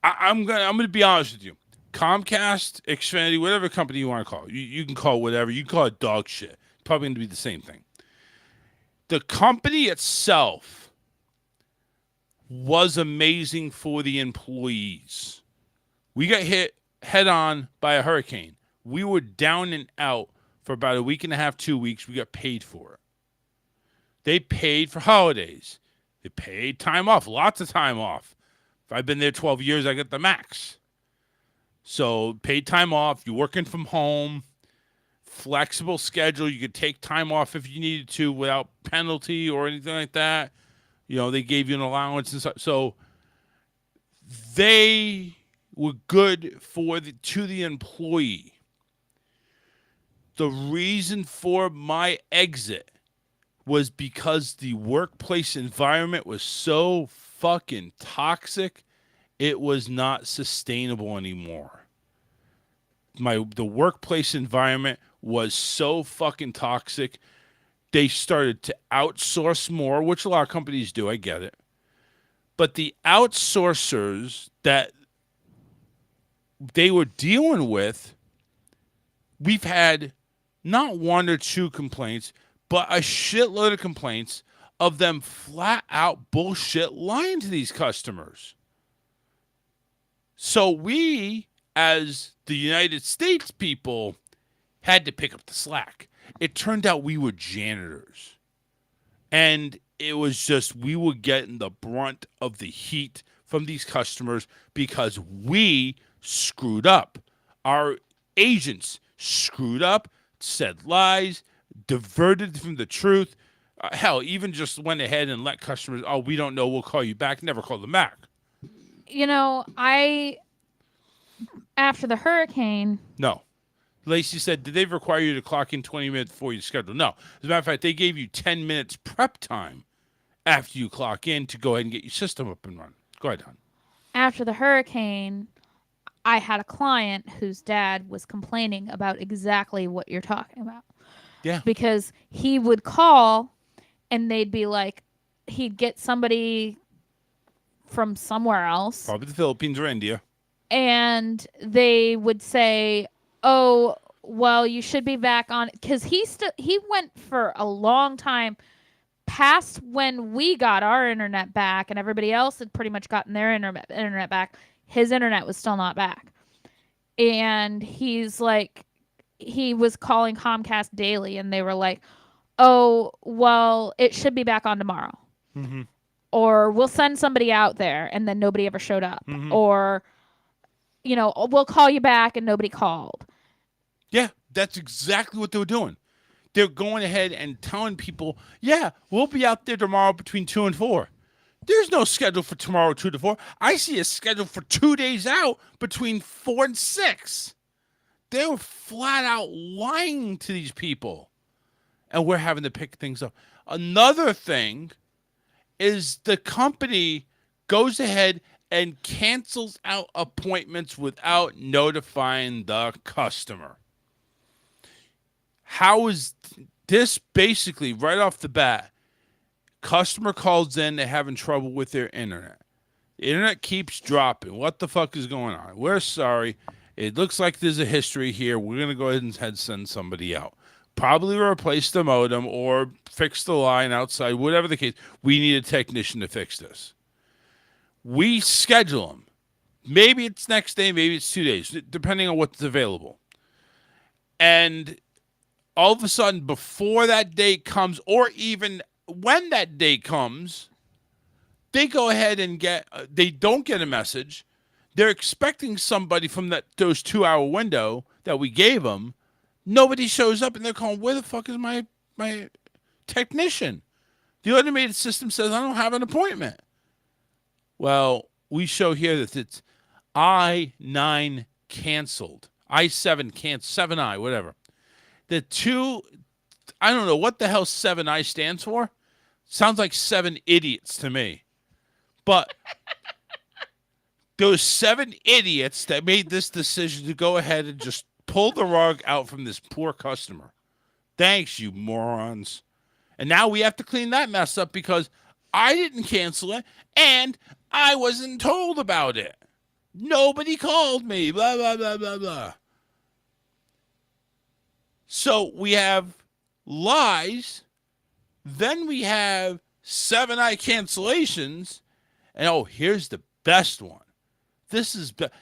I'm gonna be honest with you. Comcast, Xfinity, whatever company you want to call it. You can call it whatever. You can call it dog shit. Probably gonna be the same thing. The company itself was amazing for the employees. We got hit head on by a hurricane. We were down and out for about a week and a half, 2 weeks. We got paid for it. They paid for holidays. They paid time off, lots of time off. If I've been there 12 years, I get the max. So paid time off. You're working from home. Flexible schedule. You could take time off if you needed to without penalty or anything like that. You know, they gave you an allowance and stuff. So they were good to the employee. The reason for my exit was because the workplace environment was so fucking toxic, it was not sustainable anymore. The workplace environment was so fucking toxic. They started to outsource more, which a lot of companies do, I get it. But the outsourcers that they were dealing with, we've had not one or two complaints, but a shitload of complaints of them flat out bullshit lying to these customers. So we, as the United States people, had to pick up the slack. It turned out we were janitors. And it was just, we were getting the brunt of the heat from these customers because we screwed up. Our agents screwed up, said lies, diverted from the truth. Hell, even just went ahead and let customers, oh, we don't know, we'll call you back. Never called them back. You know, after the hurricane. No. Lacey said, did they require you to clock in 20 minutes before your schedule? No. As a matter of fact, they gave you 10 minutes prep time after you clock in to go ahead and get your system up and running. Go ahead, hon. After the hurricane, I had a client whose dad was complaining about exactly what you're talking about. Yeah. Because he would call and they'd be like, he'd get somebody from somewhere else. Probably the Philippines or India. And they would say, oh, well, you should be back on, because he went for a long time past when we got our internet back and everybody else had pretty much gotten their internet back. His internet was still not back. And he's like, he was calling Comcast daily and they were like, oh, well, it should be back on tomorrow. Mm-hmm. Or we'll send somebody out there, and then nobody ever showed up. Mm-hmm. Or, you know, we'll call you back and nobody called. Yeah, that's exactly what they were doing. They're going ahead and telling people, yeah, we'll be out there tomorrow between 2 and 4. There's no schedule for tomorrow 2 to 4. I see a schedule for 2 days out between 4 and 6. They were flat out lying to these people. And we're having to pick things up. Another thing is the company goes ahead and cancels out appointments without notifying the customer. How is this basically right off the bat? Customer calls in, they're having trouble with their internet. The internet keeps dropping. What the fuck is going on? We're sorry. It looks like there's a history here. We're going to go ahead and send somebody out. Probably replace the modem or fix the line outside, whatever the case. We need a technician to fix this. We schedule them. Maybe it's next day, maybe it's 2 days, depending on what's available. And all of a sudden, before that date comes, or even when that date comes, they go ahead and they don't get a message. They're expecting somebody from those 2-hour window that we gave them. Nobody shows up, and they're calling, where the fuck is my technician? The automated system says I don't have an appointment. Well, we show here that it's I-9 canceled. I-7 canceled. 7I, whatever. The two, I don't know what the hell 7I stands for. Sounds like 7 idiots to me. But those 7 idiots that made this decision to go ahead and just pull the rug out from this poor customer. Thanks, you morons. And now we have to clean that mess up because I didn't cancel it, and I wasn't told about it. Nobody called me, blah, blah, blah, blah, blah. So we have lies, then we have 7-eye cancellations, and here's the best one.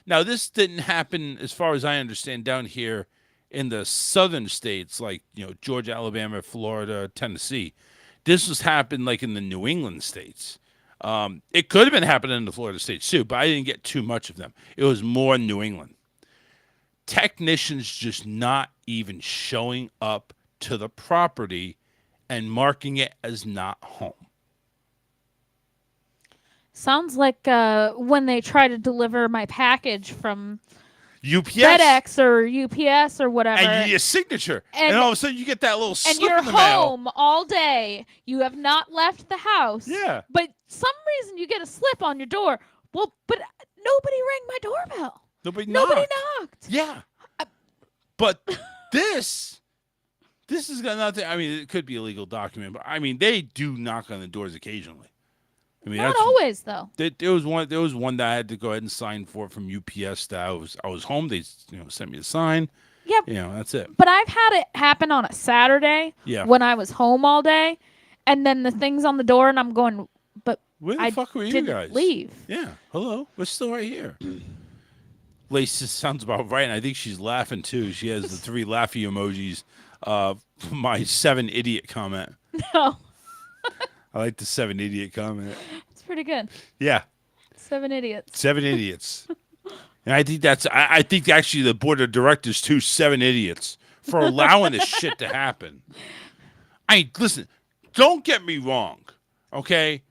Now, this didn't happen, as far as I understand, down here in the southern states, like, Georgia, Alabama, Florida, Tennessee. This was happened like in the New England states. It could have been happening in the Florida states too, but I didn't get too much of them. It was more New England. Technicians just not even showing up to the property and marking it as not home. Sounds like when they try to deliver my package from UPS, FedEx or UPS or whatever, and you need a signature, and all of a sudden you get that little slip and you're in the mail. home all day. You have not left the house. Yeah, but some reason you get a slip on your door. Well, but nobody rang my doorbell. Nobody knocked. Yeah, but this has got nothing. I mean, it could be a legal document, but I mean, they do knock on the doors occasionally. I mean, not always though. There was one that I had to go ahead and sign for from UPS. That I was home. They sent me a sign. Yep. That's it. But I've had it happen on a Saturday. Yeah. When I was home all day, and then the thing's on the door, and I'm going, but where the fuck were you guys? Leave. Yeah. Hello. We're still right here. Lace sounds about right, and I think she's laughing too. She has the 3 laughy emojis. My 7 idiot comment. No. I like the 7 idiot comment. It's pretty good. Yeah. 7 idiots. 7 idiots. And I think I think actually the board of directors too, 7 idiots for allowing this shit to happen. Listen, don't get me wrong, okay?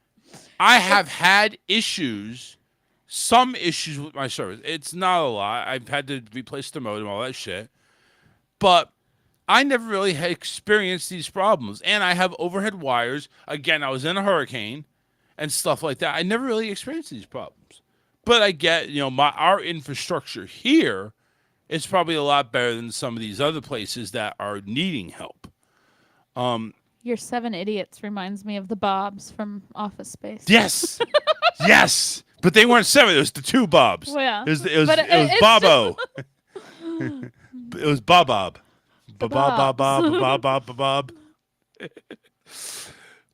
I have had some issues with my service. It's not a lot. I've had to replace the modem, all that shit. But I never really had experienced these problems. And I have overhead wires. Again, I was in a hurricane and stuff like that. I never really experienced these problems. But I get, our infrastructure here is probably a lot better than some of these other places that are needing help. Your 7 idiots reminds me of the Bobs from Office Space. Yes. Yes. But they weren't 7. It was the 2 Bobs. Well, yeah. It was Bobo. It was Bob. Bob.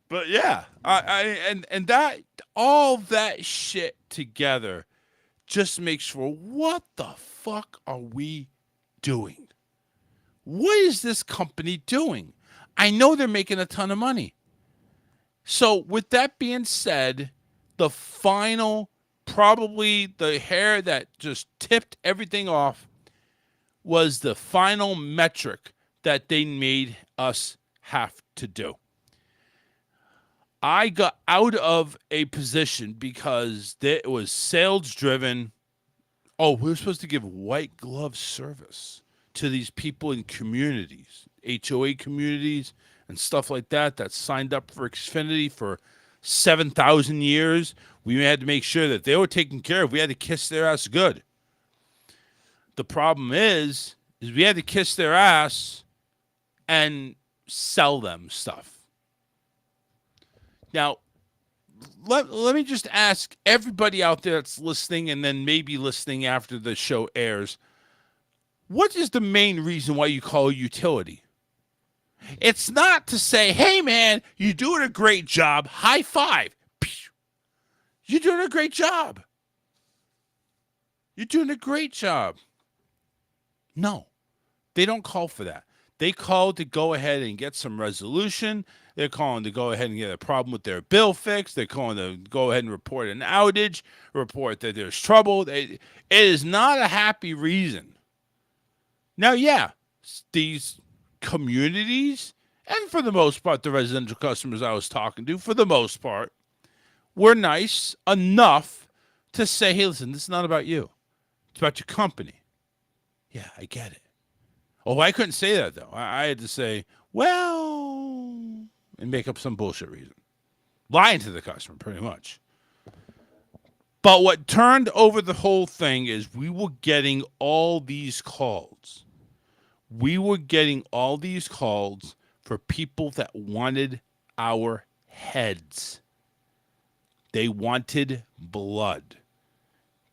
But yeah, and that all that shit together just makes for what the fuck are we doing? What is this company doing? I know they're making a ton of money. So with that being said, the final, probably the hair that just tipped everything off was the final metric that they made us have to do. I got out of a position because it was sales driven. Oh, we were supposed to give white glove service to these people in communities, HOA communities and stuff like that signed up for Xfinity for 7,000 years. We had to make sure that they were taken care of. We had to kiss their ass good. The problem is we had to kiss their ass and sell them stuff. Now, let me just ask everybody out there that's listening and then maybe listening after the show airs, what is the main reason why you call a utility? It's not to say, hey, man, you're doing a great job. High five. You're doing a great job. You're doing a great job. No, they don't call for that. They call to go ahead and get some resolution. They're calling to go ahead and get a problem with their bill fixed. They're calling to go ahead and report an outage, report that there's trouble. It is not a happy reason. Now, yeah, these communities, and for the most part, the residential customers I was talking to, for the most part, were nice enough to say, hey, listen, this is not about you. It's about your company. Yeah, I get it. Oh, I couldn't say that, though. I had to say, well, and make up some bullshit reason. Lying to the customer, pretty much. But what turned over the whole thing is we were getting all these calls. We were getting all these calls for people that wanted our heads. They wanted blood.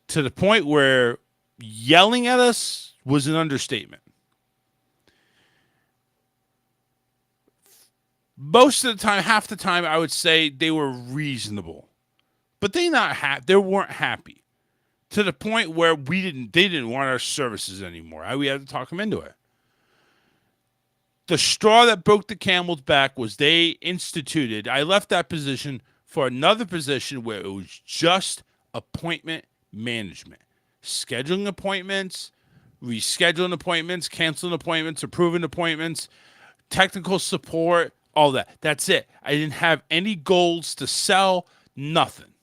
To the point where yelling at us was an understatement. Most of the time, half the time, I would say they were reasonable. But they weren't happy. To the point where they didn't want our services anymore. We had to talk them into it. The straw that broke the camel's back was they instituted. I left that position for another position where it was just appointment management. Scheduling appointments, rescheduling appointments, canceling appointments, approving appointments, technical support, all that. That's it. I didn't have any goals to sell, nothing.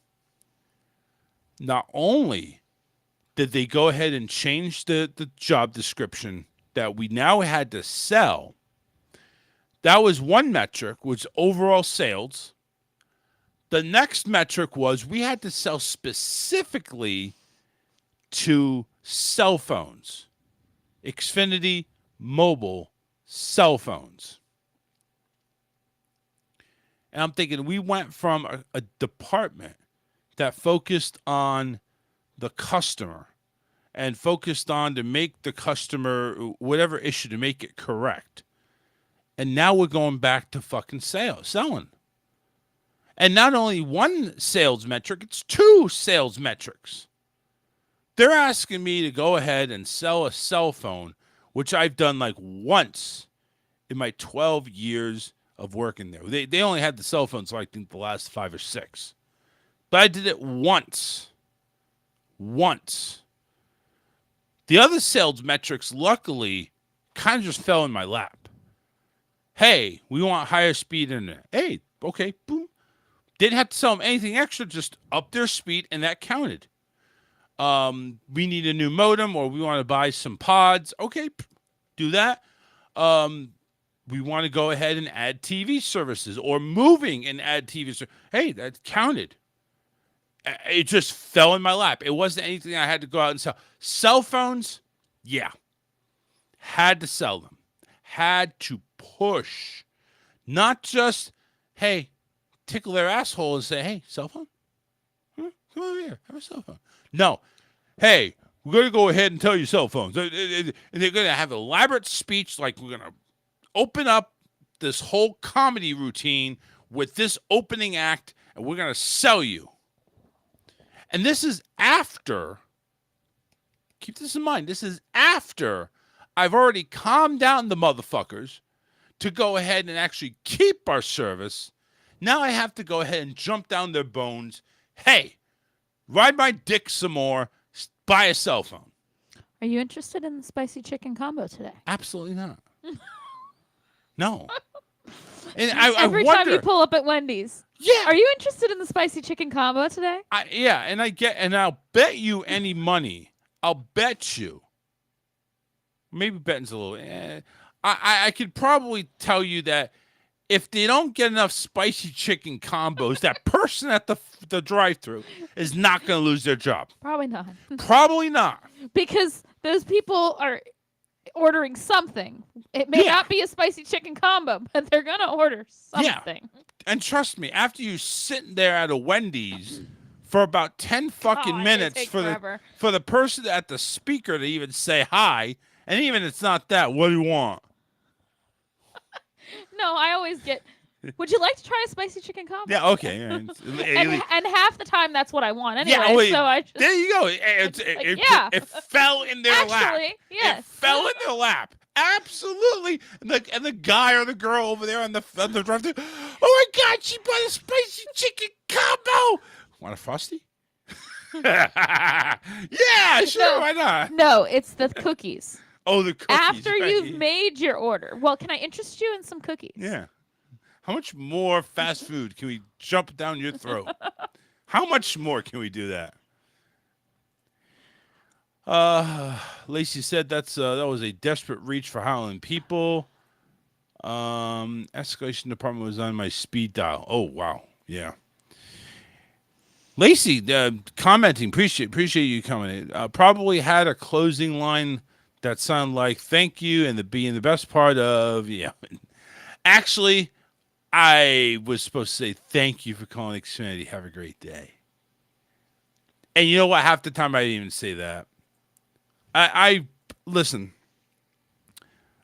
Not only did they go ahead and change the job description that we now had to sell, that was one metric, was overall sales. The next metric was we had to sell specifically to cell phones, Xfinity mobile cell phones. And I'm thinking we went from a department that focused on the customer and focused on to make the customer, whatever issue, to make it correct. And now we're going back to fucking selling. And not only one sales metric, it's two sales metrics. They're asking me to go ahead and sell a cell phone, which I've done like once in my 12 years of working there. They only had the cell phones, I think, the last 5 or 6. But I did it once. Once. The other sales metrics, luckily, kind of just fell in my lap. Hey, we want higher speed internet. Hey, okay, boom. Didn't have to sell them anything extra, just up their speed, and that counted. We need a new modem, or we want to buy some pods. Okay, do that. We want to go ahead and add TV services, or moving and add TV services. Hey, that counted. It just fell in my lap. It wasn't anything I had to go out and sell. Cell phones, yeah. Had to sell them. Had to push. Not just, hey, tickle their asshole and say, hey, cell phone? Come over here. Have a cell phone. No. Hey, we're going to go ahead and tell you cell phones. And they're going to have an elaborate speech like we're going to open up this whole comedy routine with this opening act, and we're going to sell you. And this is after, keep this in mind, this is after I've already calmed down the motherfuckers to go ahead and actually keep our service. Now I have to go ahead and jump down their bones. Hey, ride my dick some more, buy a cell phone. Are you interested in the spicy chicken combo today? Absolutely not. No. And Every I wonder, time you pull up at Wendy's. Yeah. Are you interested in the spicy chicken combo today? And I'll bet you any money. I'll bet you. Maybe betting's a little. I could probably tell you that if they don't get enough spicy chicken combos, that person at the drive-thru is not going to lose their job. Probably not. Probably not. Because those people are ordering something. It may not be a spicy chicken combo, but they're going to order something. Yeah. And trust me, after you sitting there at a Wendy's for about 10 fucking minutes for the person at the speaker to even say hi, and even it's not that, what do you want? No, I always get, would you like to try a spicy chicken combo? Yeah, okay. and half the time that's what I want anyway. Yeah, wait, so I just, there you go. It fell in their lap. Yes. It fell in their lap. Absolutely. And the guy or the girl over there on the drive-thru, oh my God, she bought a spicy chicken combo. Want a Frosty? Yeah, sure, why not? No, it's the cookies. Oh, the cookies. After you've made your order. Well, can I interest you in some cookies? Yeah. How much more fast food can we jump down your throat? How much more can we do that? Lacey said that was a desperate reach for Howling people. Escalation department was on my speed dial. Oh, wow. Yeah. Lacey, commenting, appreciate you coming in. Probably had a closing line that sounded like thank you and being the best part of, yeah. Actually, I was supposed to say thank you for calling Xfinity. Have a great day. And you know what? Half the time I didn't even say that. I listen.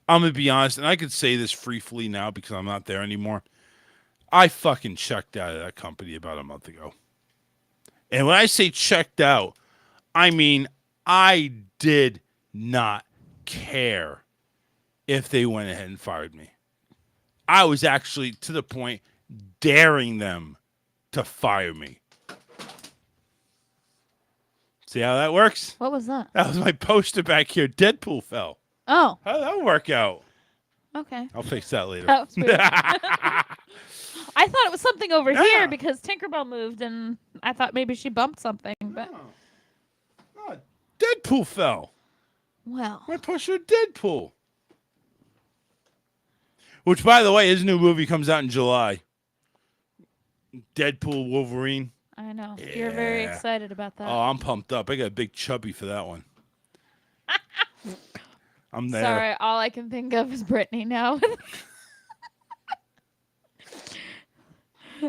I'm gonna be honest, and I could say this briefly now because I'm not there anymore. I fucking checked out of that company about a month ago. And when I say checked out, I mean I did not care if they went ahead and fired me. I was actually to the point daring them to fire me. See how that works? What was that? That was my poster back here. Deadpool fell. Oh, How'd that work out? okay. I'll fix that later. That was weird. I thought it was something over Yeah. here because Tinkerbell moved, and I thought maybe she bumped something. But Oh, Deadpool fell. well, My poster of Deadpool. Which, by the way, his new movie comes out in July. Deadpool Wolverine. I know you're very Yeah. excited about that. Oh, I'm pumped up. I got a big chubby for that one. I'm there. Sorry, all I can think of is Brittany now.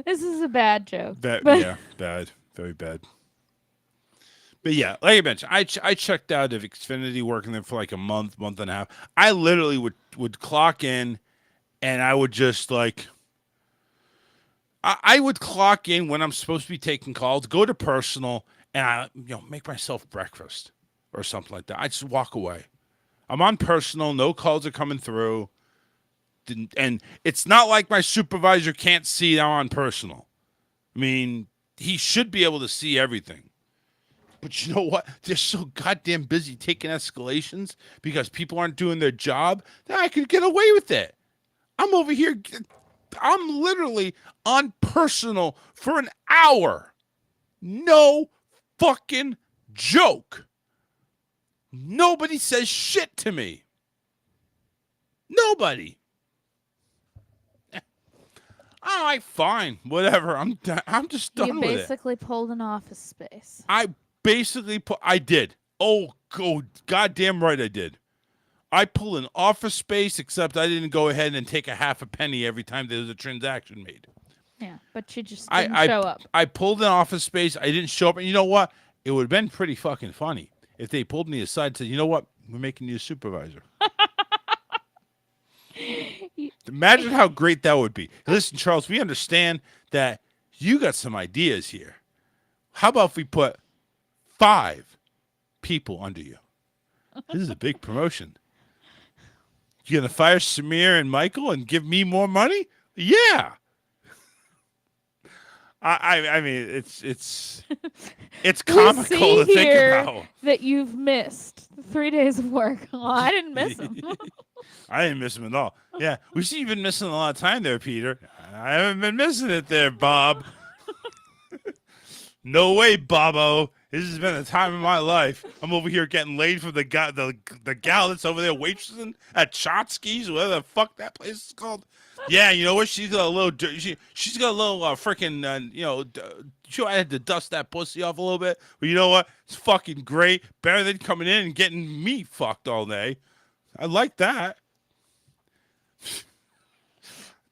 This is a bad joke. Yeah, bad. Very bad. But yeah, like I mentioned, I checked out of Xfinity working there for like a month and a half. I literally would clock in and I would just like I would clock in when I'm supposed to be taking calls, go to personal, and I make myself breakfast or something like that. I just walk away. I'm on personal, no calls are coming through. And it's not like my supervisor can't see I'm on personal. I mean, he should be able to see everything. But you know what? They're so goddamn busy taking escalations because people aren't doing their job that I could get away with it. I'm over here. I'm literally on personal for an hour. No fucking joke. Nobody says shit to me. Nobody. All right, fine, whatever. I'm just done You with it. basically pulled an Office Space. I basically I did. Oh, goddamn right I did. I pulled an Office Space, except I didn't go ahead and take a half a penny every time there was a transaction made. Yeah, but you just didn't show up. I pulled an Office Space. I didn't show up. And you know what? It would have been pretty fucking funny if they pulled me aside and said, you know what? We're making you a supervisor. Imagine how great that would be. Listen, Charles, we understand that you got some ideas here. How about if we put 5 people under you? This is a big promotion. You gonna fire Samir and Michael and give me more money? Yeah. I mean it's comical to think about. That you've missed 3 days of work. Well, I didn't miss them. I didn't miss him at all. Yeah, we see you've been missing a lot of time there, Peter. I haven't been missing it there, Bob. No way, Bobo. This has been a time of my life. I'm over here getting laid for the gal that's over there waitressing at Chotsky's, whatever the fuck that place is called. Yeah, you know what? She's got a little. She's got a little freaking. Sure, I had to dust that pussy off a little bit, but you know what? It's fucking great. Better than coming in and getting me fucked all day. I like that. I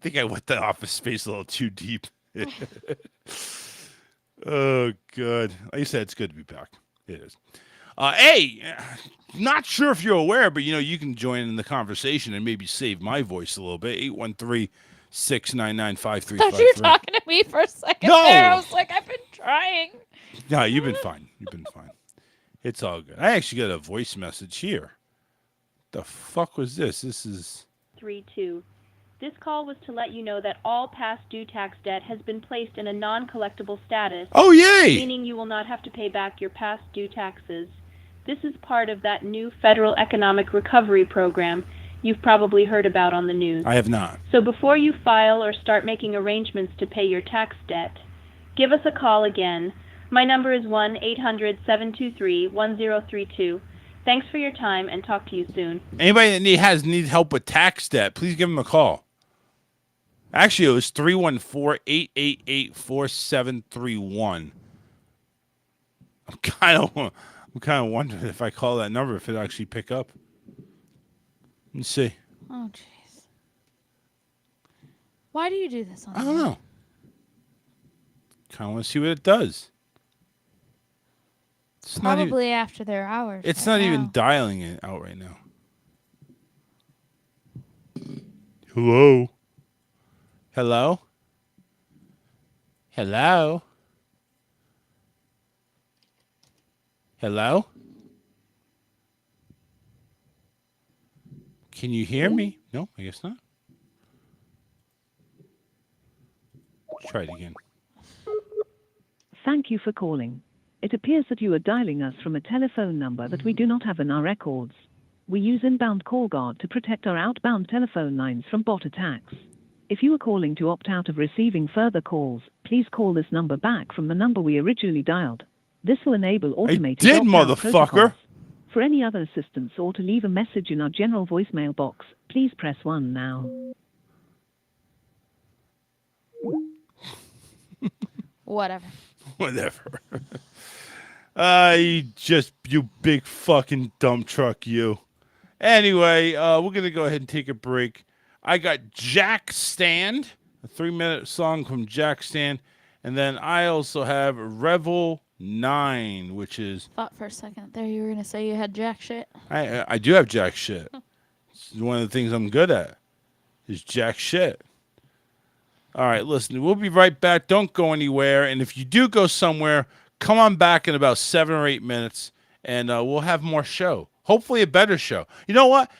think I went to Office Space a little too deep. Oh, good. Like you said, it's good to be back. It is. Hey, not sure if you're aware, but, you can join in the conversation and maybe save my voice a little bit. 813-699-5353. Thought you were talking to me for a second No! there. I was like, I've been trying. No, you've been fine. You've been fine. It's all good. I actually got a voice message here. The fuck was this? This is... 3-2. This call was to let you know that all past due tax debt has been placed in a non-collectible status. Oh, yay! Meaning you will not have to pay back your past due taxes. This is part of that new federal economic recovery program you've probably heard about on the news. I have not. So before you file or start making arrangements to pay your tax debt, give us a call again. My number is 1-800-723-1032. Thanks for your time, and talk to you soon. Anybody that needs help with tax debt, please give them a call. Actually, it was 314-888-4731. I'm kind of wondering if I call that number, if it'll actually pick up. Let's see. Oh, jeez. Why do you do this on I don't know. Kind of want to see what it does. It's not even. Probably after their hours. It's right not even now. dialing it out right now. Hello. Hello. Hello. Hello. Can you hear me? No, I guess not. Let's try it again. Thank you for calling. It appears that you are dialing us from a telephone number that we do not have in our records. We use inbound call guard to protect our outbound telephone lines from bot attacks. If you are calling to opt out of receiving further calls, please call this number back from the number we originally dialed. This will enable automated opt-out motherfucker. protocols. For any other assistance or to leave a message in our general voicemail box, please press 1 now. Whatever. Whatever. You big fucking dump truck, you. Anyway, we're going to go ahead and take a break. I got Jack Stand, a 3-minute song from Jack Stand. And then I also have Revel 9, which is... Thought for a second there you were going to say you had jack shit. I do have jack shit. It's one of the things I'm good at is jack shit. All right, listen, we'll be right back. Don't go anywhere. And if you do go somewhere, come on back in about 7 or 8 minutes, and we'll have more show. Hopefully a better show. You know what?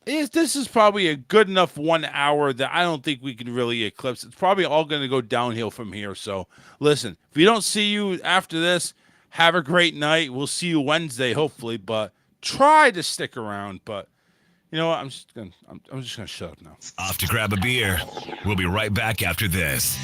This is probably a good enough 1 hour that I don't think we can really eclipse. It's probably all going to go downhill from here. So, listen, if we don't see you after this, have a great night. We'll see you Wednesday, hopefully, but try to stick around. But you know what? I'm just gonna shut up now. Off to grab a beer. We'll be right back after this.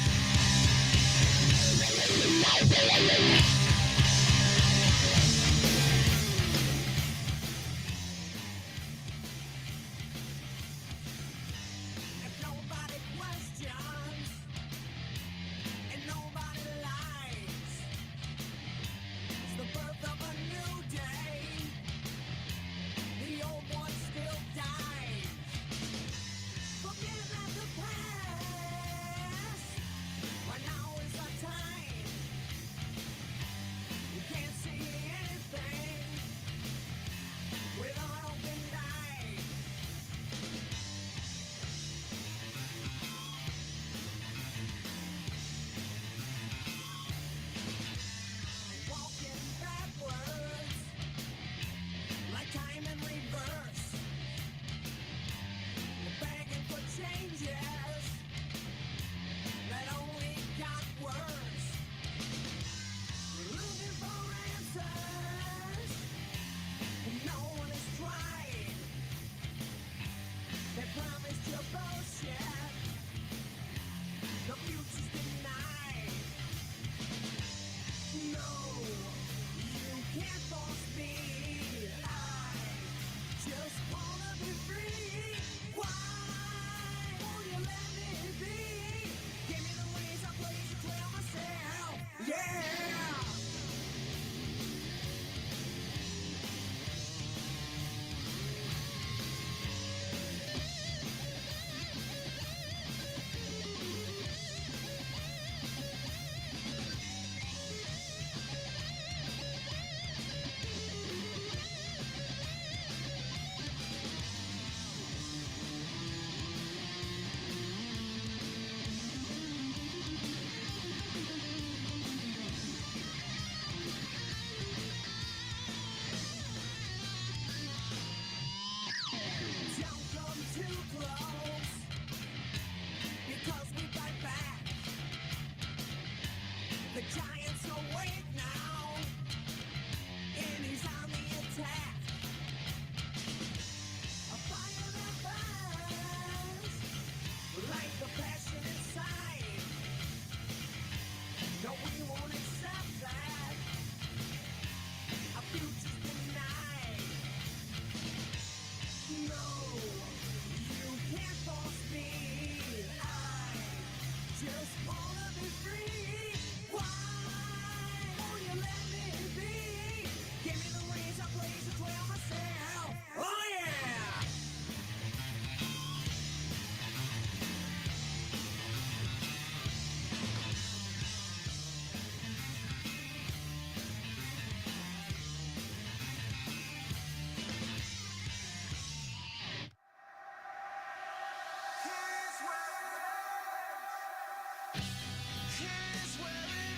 Here's where it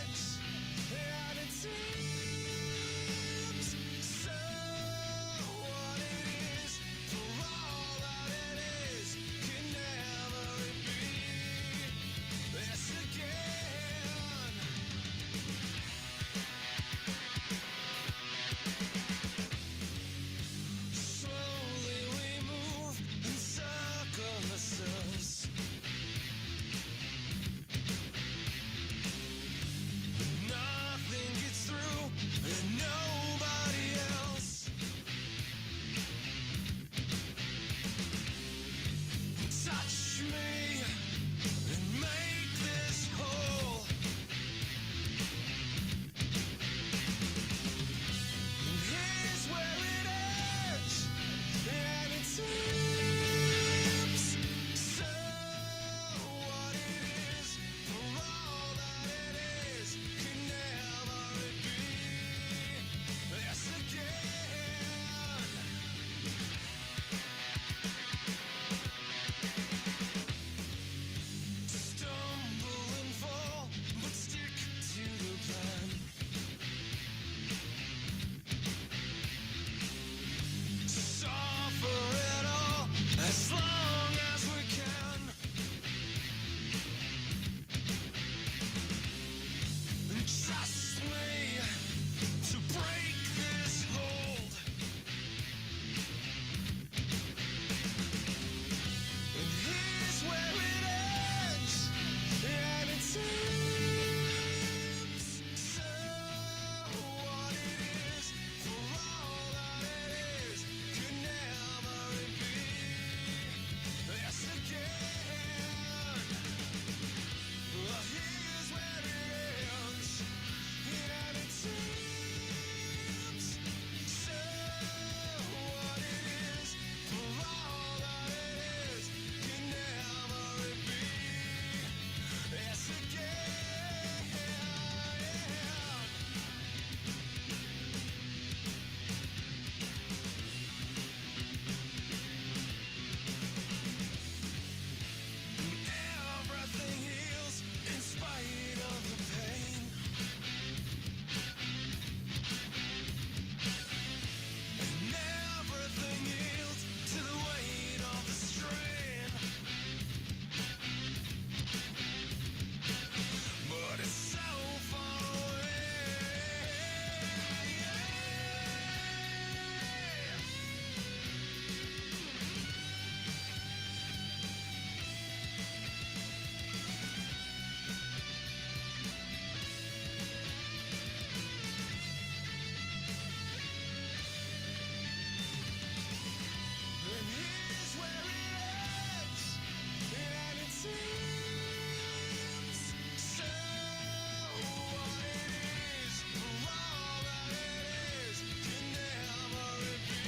ends, and it seems so what it is, for all that it is, can never be this again. Slowly we move in circles. Nothing gets through, and nobody else. Touch me and make this whole. And here's where it ends, and it seems so what it is, for all that it is, can never be this again. Stumble and fall, but stick to the plan. Suffer it all as long as we can. And trust me to break this hold. And here's where it ends, and it seems so what it is, for all that it is, can never be this again. Well, here's where it ends, and it seems so what it is, for all that it is, can never be this again. Everything heals in spite of the pain. And everything yields to the weight of the strain. But it's so far away. And here's where it ends, and it seems so what it is, for all that it is, can never be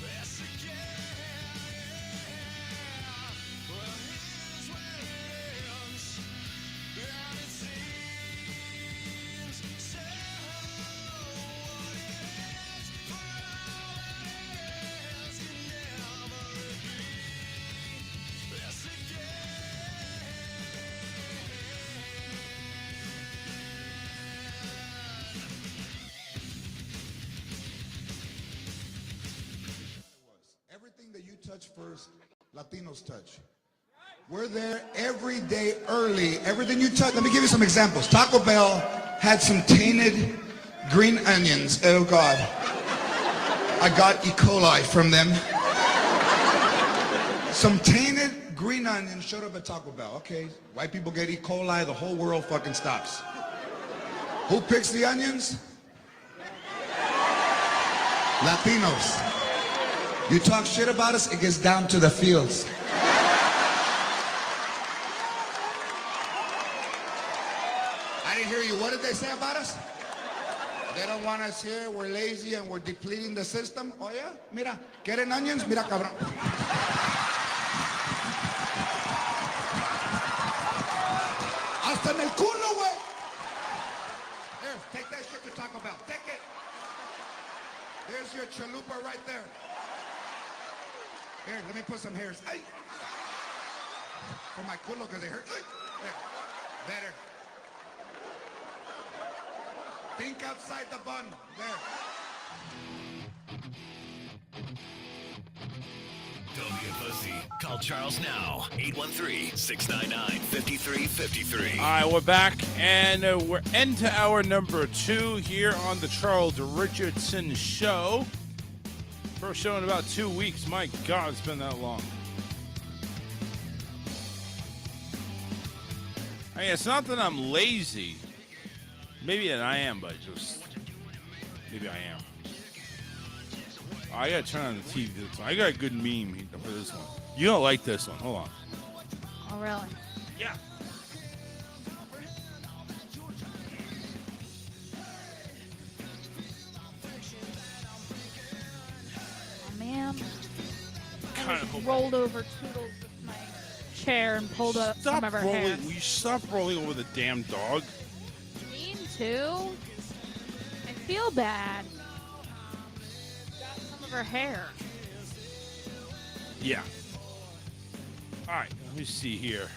this again. Well, here's where it ends, and it seems so what it is, for all that it is, can never be this again. Everything that you touch first, Latinos touch. We're there every day early. Everything you touch. Let me give you some examples. Taco Bell had some tainted green onions. Oh God. I got E. coli from them. Some tainted green onions showed up at Taco Bell. Okay, white people get E. coli, the whole world fucking stops. Who picks the onions? Latinos. You talk shit about us, it gets down to the fields. I didn't hear you. What did they say about us? They don't want us here, we're lazy and we're depleting the system. Oh yeah? Mira, ¿quieren onions? Mira, cabrón. Hasta en el culo, güey. Here, take that shit to Taco Bell. Take it. There's your chalupa right there. Here, let me put some hairs. Ay. For my culo, because they hurt. There. Better. Think outside the bun. There. Don't be a pussy. Call Charles now. 813-699-5353. All right, we're back, and we're into hour number 2 here on the Charles Richardson Show. First show in about 2 weeks. My God, it's been that long. I mean, it's not that I'm lazy. Maybe that I am, but just maybe I am. I gotta turn on the TV. I got a good meme for this one. You don't like this one. Hold on. Oh, really? Yeah. Oh, man. I Kinda just hope- rolled over Toodles with my chair and pulled up some of her hair. Will you stop rolling over the damn dog? Mean to? I feel bad. Got some of her hair. Yeah. All right, let me see here.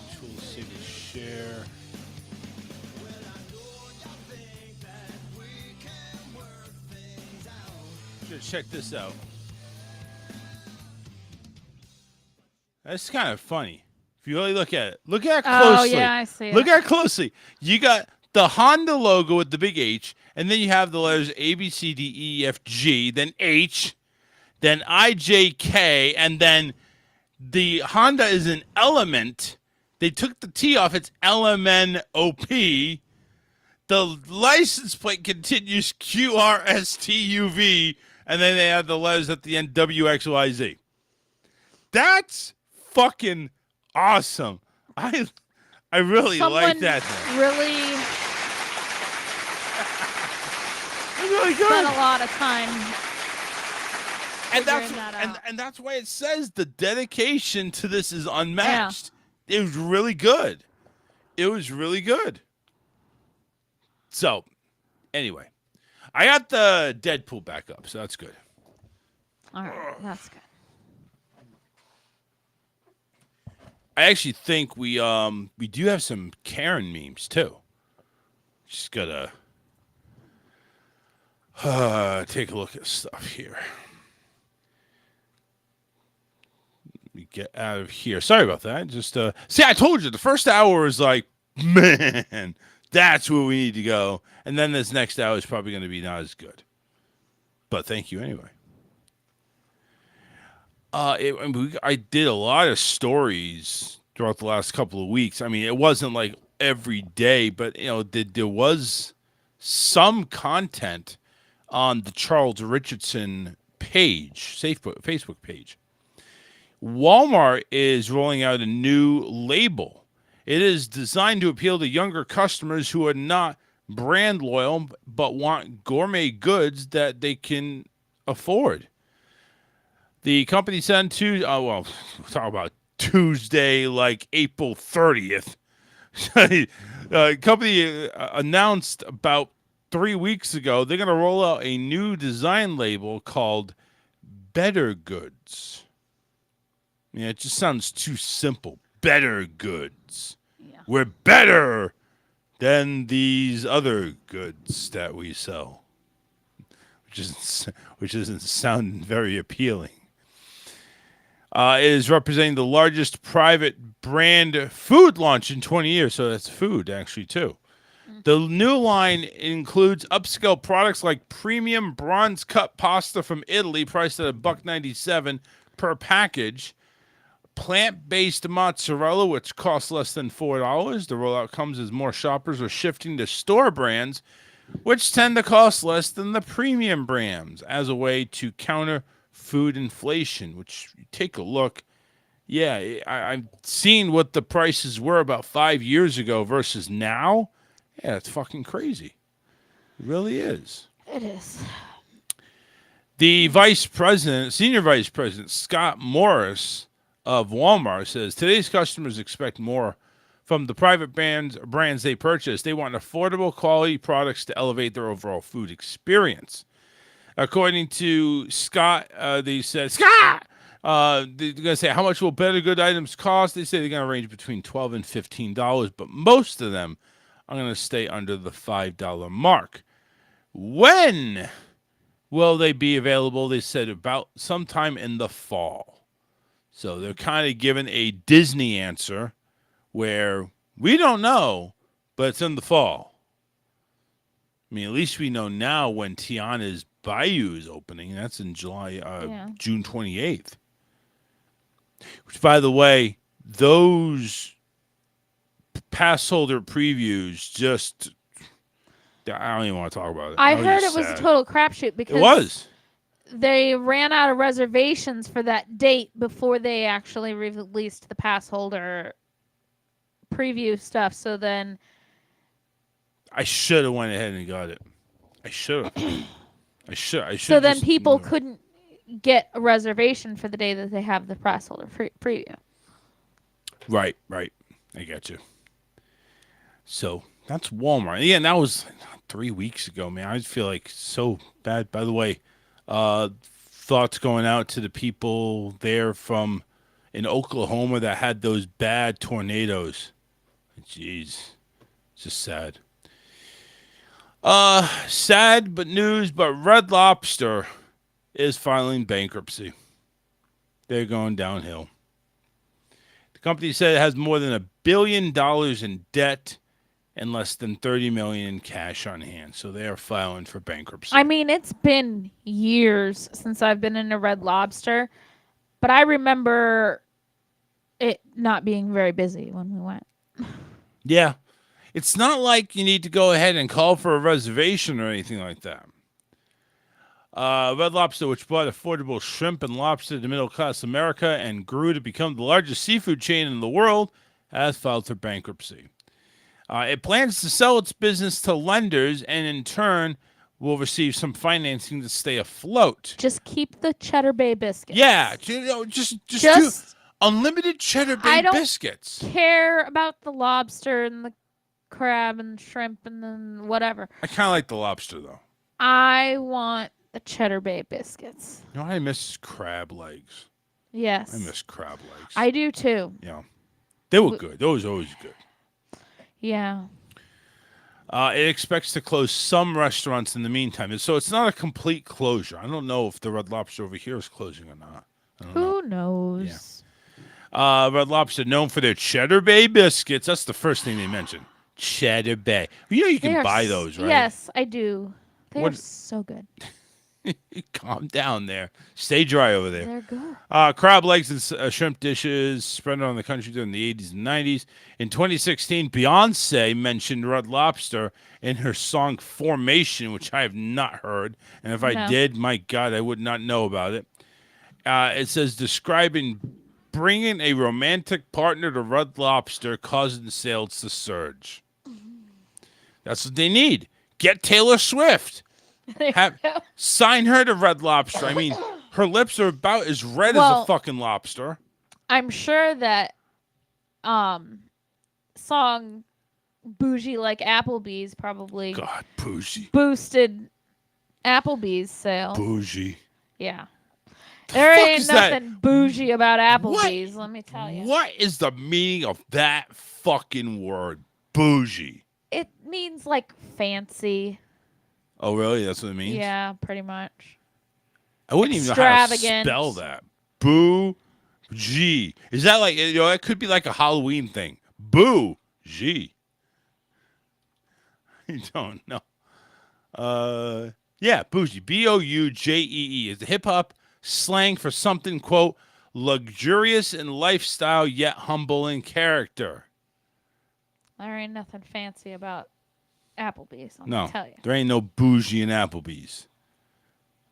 Control save and share. Check this out. That's kind of funny. If you really look at it, look at it closely. Oh, yeah, I see it. Look at it closely. You got the Honda logo with the big H, and then you have the letters A, B, C, D, E, F, G, then H, then I, J, K, and then the Honda is an element. They took the T off. It's LMNOP. The license plate continues QRSTUV, and then they have the letters at the end WXYZ. That's fucking awesome. I really like that thing. Really It's really good. spent a lot of time And that's figuring that out. and that's why it says the dedication to this is unmatched. It was really good. It was really good. So, anyway, I got the Deadpool back up, so that's good. All right, that's good. I actually think we do have some Karen memes too. Just gotta take a look at stuff here. Let me get out of here. Sorry about that. Just see, I told you the first hour is like, man, that's where we need to go, and then this next hour is probably going to be not as good. But thank you anyway. I did a lot of stories throughout the last couple of weeks. I mean, it wasn't like every day, but there was some content on the Charles Richardson page, Facebook page. Walmart is rolling out a new label. It is designed to appeal to younger customers who are not brand loyal but want gourmet goods that they can afford. The company sent to, we'll talk about Tuesday, like April 30th. Company announced about 3 weeks ago they're going to roll out a new design label called Better Goods. Yeah, it just sounds too simple. Better Goods. Yeah. We're better than these other goods that we sell, which isn't sounding very appealing. It is representing the largest private brand food launch in 20 years, so that's food actually too. The new line includes upscale products like premium bronze cut pasta from Italy, priced at $1.97 per package. Plant-based mozzarella, which costs less than $4. The rollout comes as more shoppers are shifting to store brands, which tend to cost less than the premium brands, as a way to counter food inflation. Which, take a look. Yeah, I've seen what the prices were about 5 years ago versus now. Yeah, it's fucking crazy. It really is. It is. The senior vice president, Scott Morris of Walmart, says today's customers expect more from the private brands they purchase. They want affordable, quality products to elevate their overall food experience. According to Scott, they said, Scott! They're going to say, how much will better good items cost? They say they're going to range between $12 and $15, but most of them are going to stay under the $5 mark. When will they be available? They said about sometime in the fall. So they're kind of giving a Disney answer where we don't know, but it's in the fall. I mean, at least we know now when Tiana's Bayou is opening. That's in June 28th. Which, by the way, those pass holder previews just, I don't even want to talk about it. I heard it was a total crapshoot because it was. They ran out of reservations for that date before they actually released the pass holder preview stuff. So then I should have went ahead and got it. I should have. I should. So then people couldn't get a reservation for the day that they have the pass holder preview. Right. I get you. So that's Walmart. Yeah, and that was 3 weeks ago, man. I just feel like so bad. By the way, thoughts going out to the people there from in Oklahoma that had those bad tornadoes. Jeez. It's just sad. Sad but news, but Red Lobster is filing bankruptcy. They're going downhill. The company said it has more than $1 billion in debt and less than $30 million in cash on hand. So they are filing for bankruptcy. I mean, it's been years since I've been in a Red Lobster, but I remember it not being very busy when we went. Yeah. It's not like you need to go ahead and call for a reservation or anything like that. Red Lobster, which brought affordable shrimp and lobster to middle-class America and grew to become the largest seafood chain in the world, has filed for bankruptcy. It plans to sell its business to lenders and, in turn, will receive some financing to stay afloat. Just keep the Cheddar Bay biscuits. Yeah, just do unlimited Cheddar Bay biscuits. Care about the lobster and the crab and shrimp and then whatever. I kind of like the lobster, though. I want the Cheddar Bay biscuits. You know, I miss crab legs. Yes. I miss crab legs. I do, too. Yeah. They were good. Those were always good. Yeah. It expects to close some restaurants in the meantime. So it's not a complete closure. I don't know if the Red Lobster over here is closing or not. Who knows? Yeah. Red Lobster, known for their Cheddar Bay biscuits. That's the first thing they mentioned. Cheddar Bay. You know you can buy those, right? Yes, I do. They are so good. Calm down there. Stay dry over there. They're good. Crab legs and shrimp dishes spread around the country during the 80s and 90s. In 2016, Beyonce mentioned Red Lobster in her song Formation, which I have not heard. And if I did, my God, I would not know about it. It says, describing bringing a romantic partner to Red Lobster causing sales to surge. That's what they need. Get Taylor Swift. Sign her to Red Lobster. I mean, her lips are about as red as a fucking lobster. I'm sure that song Bougie Like Applebee's probably bougie boosted Applebee's sales. Bougie. Yeah. There ain't nothing bougie about Applebee's, let me tell you. What is the meaning of that fucking word? Bougie. It means like fancy. Oh, really? That's what it means? Yeah, pretty much. I wouldn't even know how to spell that. Boo-G. Is that like, you know, it could be like a Halloween thing. Boo-G. You don't know. Yeah, bougie. B-O-U-J-E-E is the hip-hop slang for something, quote, luxurious in lifestyle yet humble in character. There ain't nothing fancy about Applebee's, let me tell you. There ain't no bougie in Applebee's.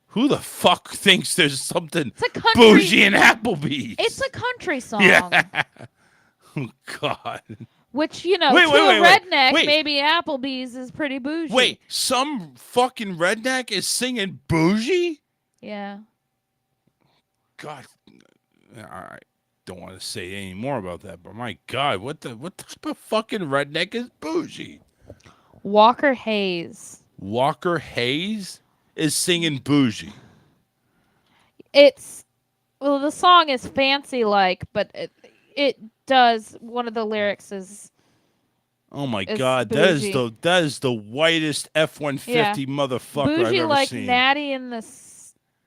Who the fuck thinks there's something bougie in Applebee's? It's a country song. Yeah. Oh, God. Which, you know, to a redneck, maybe Applebee's is pretty bougie. Wait, some fucking redneck is singing bougie? Yeah. God. I don't want to say any more about that, but my God, what type of fucking redneck is bougie? Walker Hayes. Walker Hayes? is singing bougie? Well, the song is fancy like, but it does. One of the lyrics is. Oh my It's God, bougie. that is the whitest F-150 motherfucker I've Bougie ever like seen. Natty in the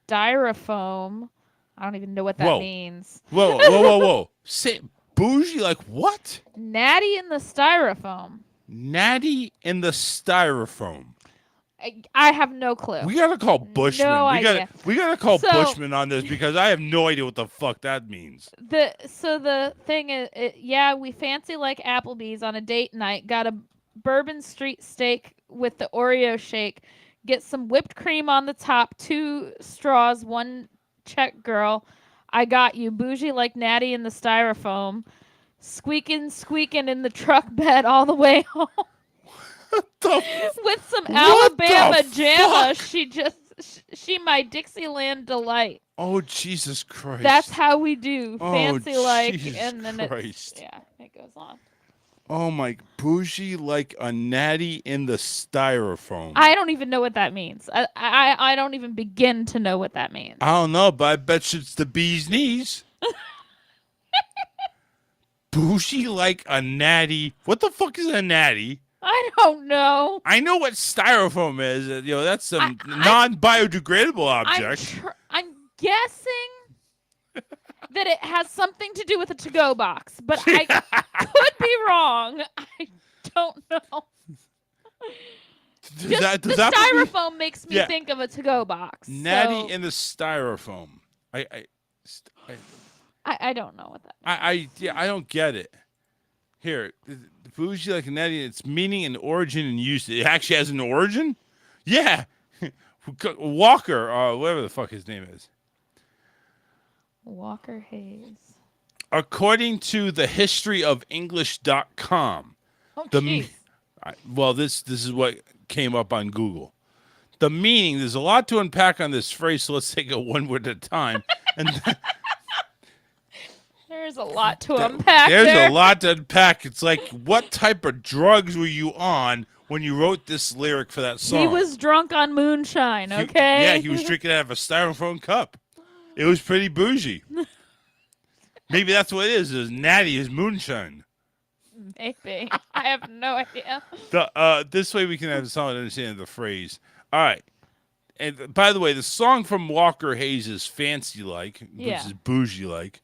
styrofoam. I don't even know what that means. Whoa. Say bougie like what? Natty in the styrofoam. Natty in the styrofoam. I have no clue. We gotta call Bushman. No idea. We gotta call So- Bushman on this because I have no idea what the fuck that means. The thing is, yeah, we fancy like Applebee's on a date night. Got a Bourbon Street steak with the Oreo shake. Get some whipped cream on the top. 2 straws, 1 check, girl. I got you. Bougie like Natty in the styrofoam. Squeaking in the truck bed all the way home. With some Alabama jamma. She my Dixieland delight. Oh Jesus Christ! That's how we do fancy like, Jesus and then Christ. it goes on. Oh my, bougie like a natty in the styrofoam. I don't even know what that means. I don't even begin to know what that means. I don't know, but I bet you it's the bee's knees. Bougie like a natty. What the fuck is a natty? I don't know. I know what styrofoam is. That's some non-biodegradable object. I'm guessing that it has something to do with a to-go box, but I could be wrong. I don't know. Does the styrofoam makes me think of a to-go box. Natty in the styrofoam. I don't know what that means. I don't get it. Here, bougie like a natty, its meaning and origin and use. It actually has an origin? Yeah. Walker, whatever the fuck his name is. Walker Hayes. According to the historyofenglish.com. Oh, jeez. Well, this is what came up on Google. The meaning, there's a lot to unpack on this phrase, so let's take it one word at a time. And there's a lot to unpack. There's a lot to unpack. It's like, what type of drugs were you on when you wrote this lyric for that song? He was drunk on moonshine, okay? He was drinking out of a styrofoam cup. It was pretty bougie. Maybe that's what it is. It's natty is moonshine. Maybe. I have no idea. This way we can have someone understand the phrase. All right. And by the way, the song from Walker Hayes is fancy like, which is bougie like.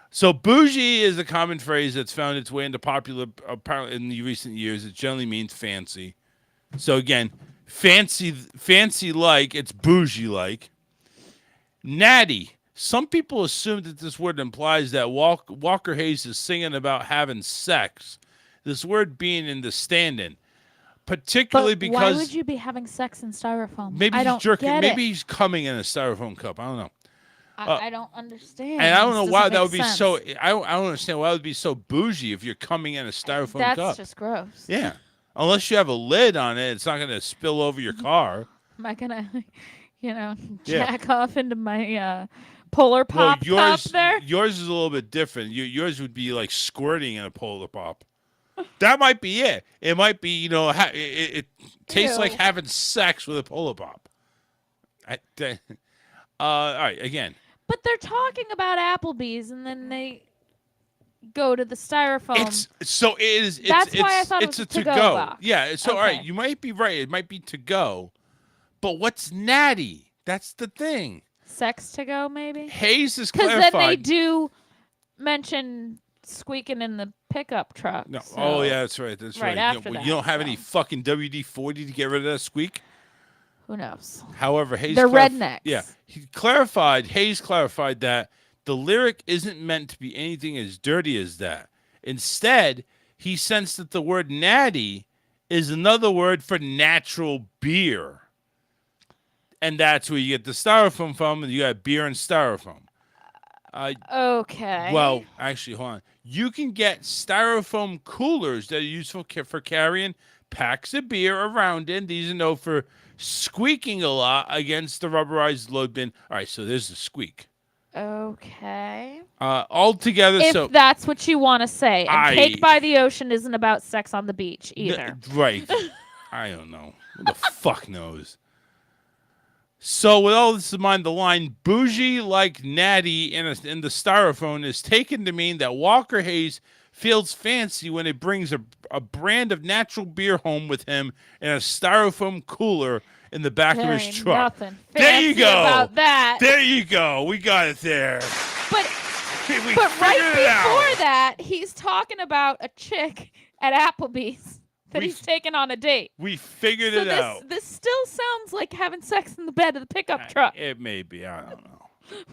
So bougie is a common phrase that's found its way into popular apparently in the recent years. It generally means fancy. So again, fancy like, it's bougie like. Natty. Some people assume that this word implies that Walker Hayes is singing about having sex. This word being in the stand-in. Particularly because... why would you be having sex in styrofoam? Maybe I he's don't jerking. get Maybe it. he's coming in a styrofoam cup. I don't know. I don't understand. And I don't know This why doesn't that make would be sense. so... I don't understand why it would be so bougie if you're coming in a styrofoam cup. That's just gross. Yeah. Unless you have a lid on it, it's not going to spill over your car. Am I going to, jack off into my Polar Pop yours, cup there? Yours is a little bit different. Yours would be like squirting in a Polar Pop. That might be it. It might be, it tastes like having sex with a Polar Pop. All right, again. But they're talking about Applebee's, and then they go to the styrofoam. That's why I thought it was a a to-go to-go box. Yeah, so all right, Okay. you might be right. It might be to go. But what's natty? That's the thing. Sex to go, maybe? Hayes is Because clarified. then they do mention squeaking in the pickup truck. No. So Oh, yeah, that's right. That's right. after you that, don't have any fucking WD-40 to get rid of that squeak? Who knows? However, Hayes... They're rednecks. Yeah. Hayes clarified that the lyric isn't meant to be anything as dirty as that. Instead, he sensed that the word natty is another word for natural beer. And that's where you get the styrofoam from, and you got beer and styrofoam. Okay. Well, actually, hold on. You can get styrofoam coolers that are useful for carrying packs of beer around in. These are known for squeaking a lot against the rubberized load bin. All right, so there's the squeak. Okay. All together, If that's what you want to say. And Cake by the Ocean isn't about sex on the beach either. Right. I don't know. Who the fuck knows? So with all this in mind, the line "bougie like Natty" in the styrofoam is taken to mean that Walker Hayes feels fancy when he brings a brand of natural beer home with him in a styrofoam cooler in the back of his ain't truck. nothing There you fancy go. about that. There you go. We got it there. But We right figured it out. before that, he's talking about a chick at Applebee's that he's taking on a date. We figured So it out. this still sounds like having sex in the bed of the pickup truck It may be. I don't know.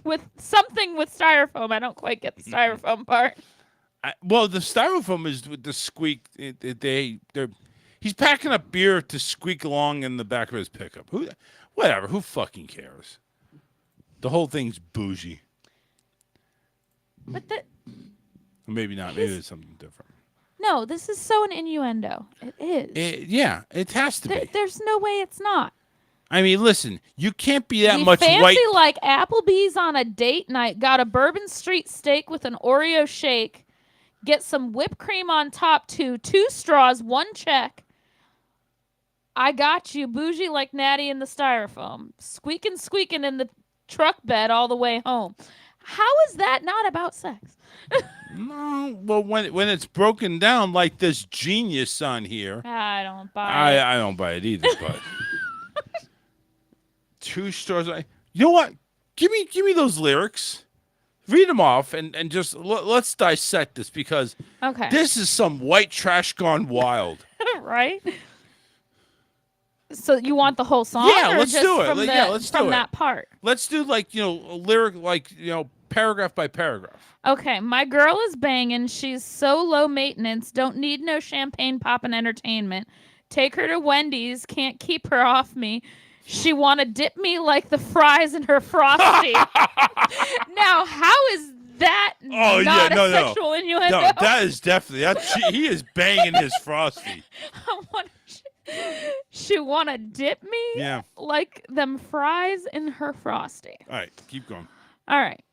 with something with styrofoam. I don't quite get the styrofoam part. Well, the styrofoam is with the squeak. He's packing up beer to squeak along in the back of his pickup. Whatever. Who fucking cares? The whole thing's bougie. But Maybe not. Maybe it's something different. no, this is so an innuendo. It is. Yeah, it has to be. There's no way it's not. I mean, listen, you can't be that We much fancy white. like Applebee's on a date night. Got a Bourbon Street steak with an Oreo shake. Get some whipped cream on top too. 2 straws, 1 check. I got you. Bougie like Natty in the styrofoam. Squeaking in the truck bed all the way home. How is that not about sex? No, well, when it's broken down like this genius on here, I don't buy it. I don't buy it either. But 2 straws. You know what? Give me those lyrics. Read them off and just let's dissect this because Okay. this is some white trash gone wild. Right? So you want the whole song? Yeah, or let's just do it. From Let's do it. that part. Let's do a lyric, paragraph by paragraph. Okay, my girl is banging. She's so low maintenance. Don't need no champagne poppin' entertainment. Take her to Wendy's. Can't keep her off me. She want to dip me like the fries in her frosty. Now, how is that not a sexual innuendo? No, that is definitely he is banging his frosty. She want to dip me Yeah. like them fries in her frosty. All right, keep going. All right.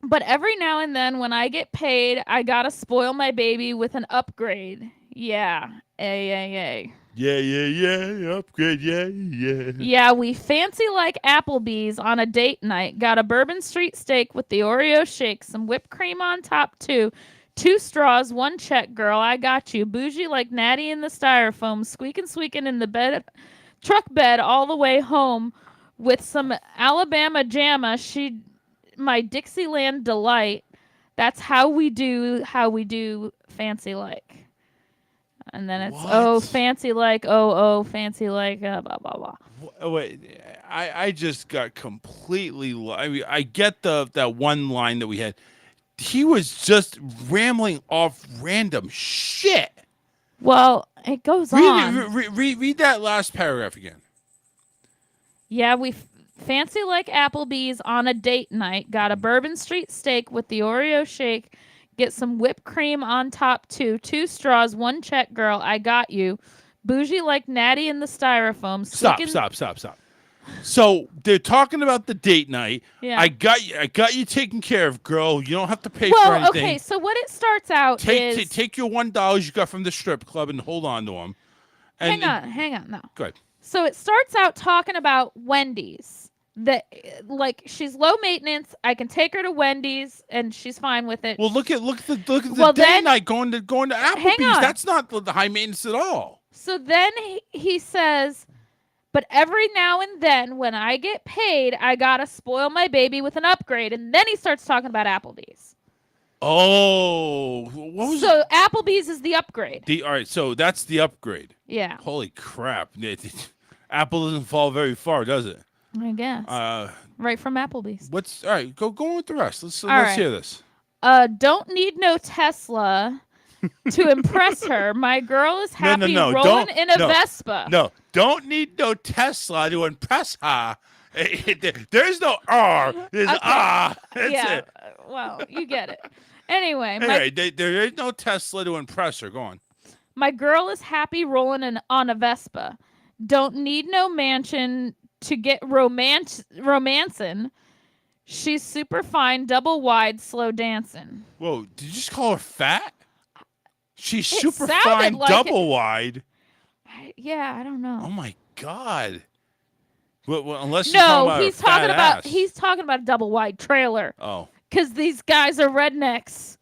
But every now and then when I get paid, I gotta spoil my baby with an upgrade. Yeah. A. Yeah, upgrade, yeah. Yeah, we fancy like Applebee's on a date night. Got a Bourbon Street steak with the Oreo shake, some whipped cream on top too. 2 straws, 1 check, girl. I got you. Bougie like Natty in the styrofoam. Squeaking in the truck bed all the way home with some Alabama jamma. My Dixieland delight. That's how we do fancy like. And then it's fancy like fancy like blah blah blah. Wait, I just got completely. I mean, I get that one line that we had. He was just rambling off random shit. Well, it goes on. Read that last paragraph again. Yeah, we fancy like Applebee's on a date night. Got a Bourbon Street steak with the Oreo shake. Get some whipped cream on top too. 2 straws, 1 check, girl. I got you. Bougie like Natty in the styrofoam. Stop. So they're talking about the date night. Yeah. I got you taken care of, girl. You don't have to pay for Well, anything. okay. So what it starts out is take your $1 you got from the strip club and hold on to them. hang on. No. Go ahead. So it starts out talking about Wendy's. That like she's low maintenance. I can take her to Wendy's and she's fine with it. Well, look at the date night going to Applebee's. on. That's not the high maintenance at all. So then he says, but every now and then when I get paid, I gotta spoil my baby with an upgrade. And then he starts talking about Applebee's. Oh, what was so Applebee's is the upgrade. all right? So that's the upgrade. Yeah. Holy crap! Apple doesn't fall very far, does it? I guess. Right from Applebee's. All right? Go on with the rest. Let's right. hear this. Don't need no Tesla to impress her. My girl is happy rolling in a Vespa. No, don't need no Tesla to impress her. There's no R. There's R. That's it. Well, you get it. Anyway, there is no Tesla to impress her. Go on. My girl is happy rolling on a Vespa. Don't need no mansion to get romancing. She's super fine, double wide, slow dancing. Whoa, did you just call her fat? She's super sounded fine, like double wide. Yeah, I don't know. Oh my God. Well, unless you're talking about he's a fat ass. he's talking about a double wide trailer. Oh. Because these guys are rednecks.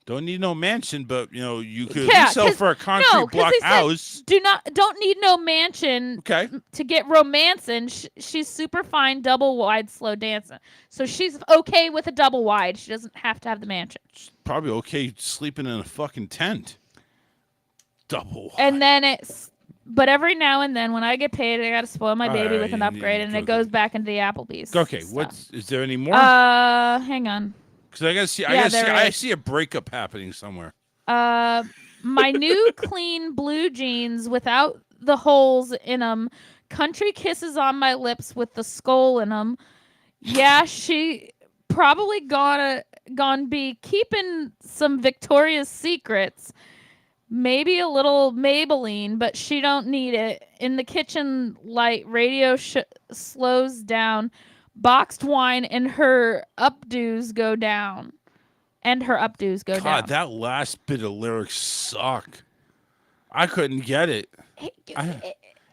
Don't need no mansion, but you could sell for a concrete block house. Don't need no mansion to get romancing. She's super fine, double wide, slow dancing. So she's okay with a double wide. She doesn't have to have the mansion. She's probably okay sleeping in a fucking tent. Double wide. And then but every now and then when I get paid, I got to spoil my baby with an upgrade, and it goes back into the Applebee's. Okay, is there any more? Hang on. Because I gotta see. I see a breakup happening somewhere. My new clean blue jeans without the holes in them. Country kisses on my lips with the skull in them. Yeah, she probably gonna be keeping some Victoria's Secrets. Maybe a little Maybelline, but she don't need it. In the kitchen light, radio slows down. Boxed wine and her updos go down. God, that last bit of lyrics suck. I couldn't get it.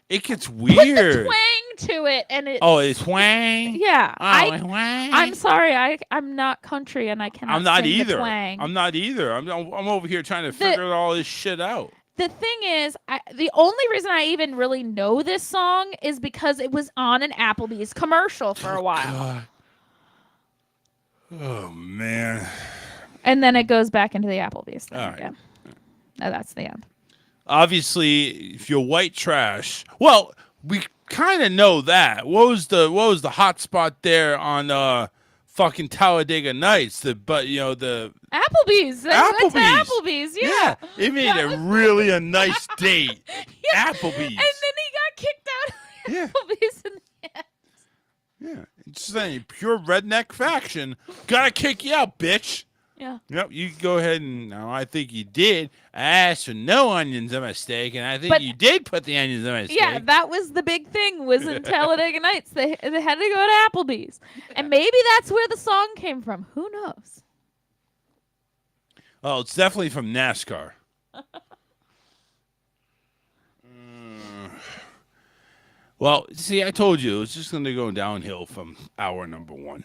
It gets weird. Put the twang to it, and it's twang. Yeah, twang. I'm sorry, I'm not country, and I cannot. I'm not sing either. The twang. I'm not either. I'm over here trying to figure all this shit out. The thing is, the only reason I even really know this song is because it was on an Applebee's commercial for a while. God. Oh, man. And then it goes back into the Applebee's thing again. No, that's the end. Obviously, if you're white trash, well, we kind of know that. What was the hot spot there on fucking Talladega Nights? The Applebee's. That's the Applebee's. Yeah. It made it really a nice date. Applebee's. And then he got kicked out of the Applebee's in the end. Yeah. It's saying pure redneck faction. Gotta kick you out, bitch. Yeah. Yep, you go ahead and I think you did. I asked for no onions on my steak, and I think you did put the onions on my steak. Yeah, that was the big thing, was in Talladega Nights. They had to go to Applebee's. And maybe that's where the song came from. Who knows? Oh, it's definitely from NASCAR. Well, see, I told you, it's just going to go downhill from hour number one.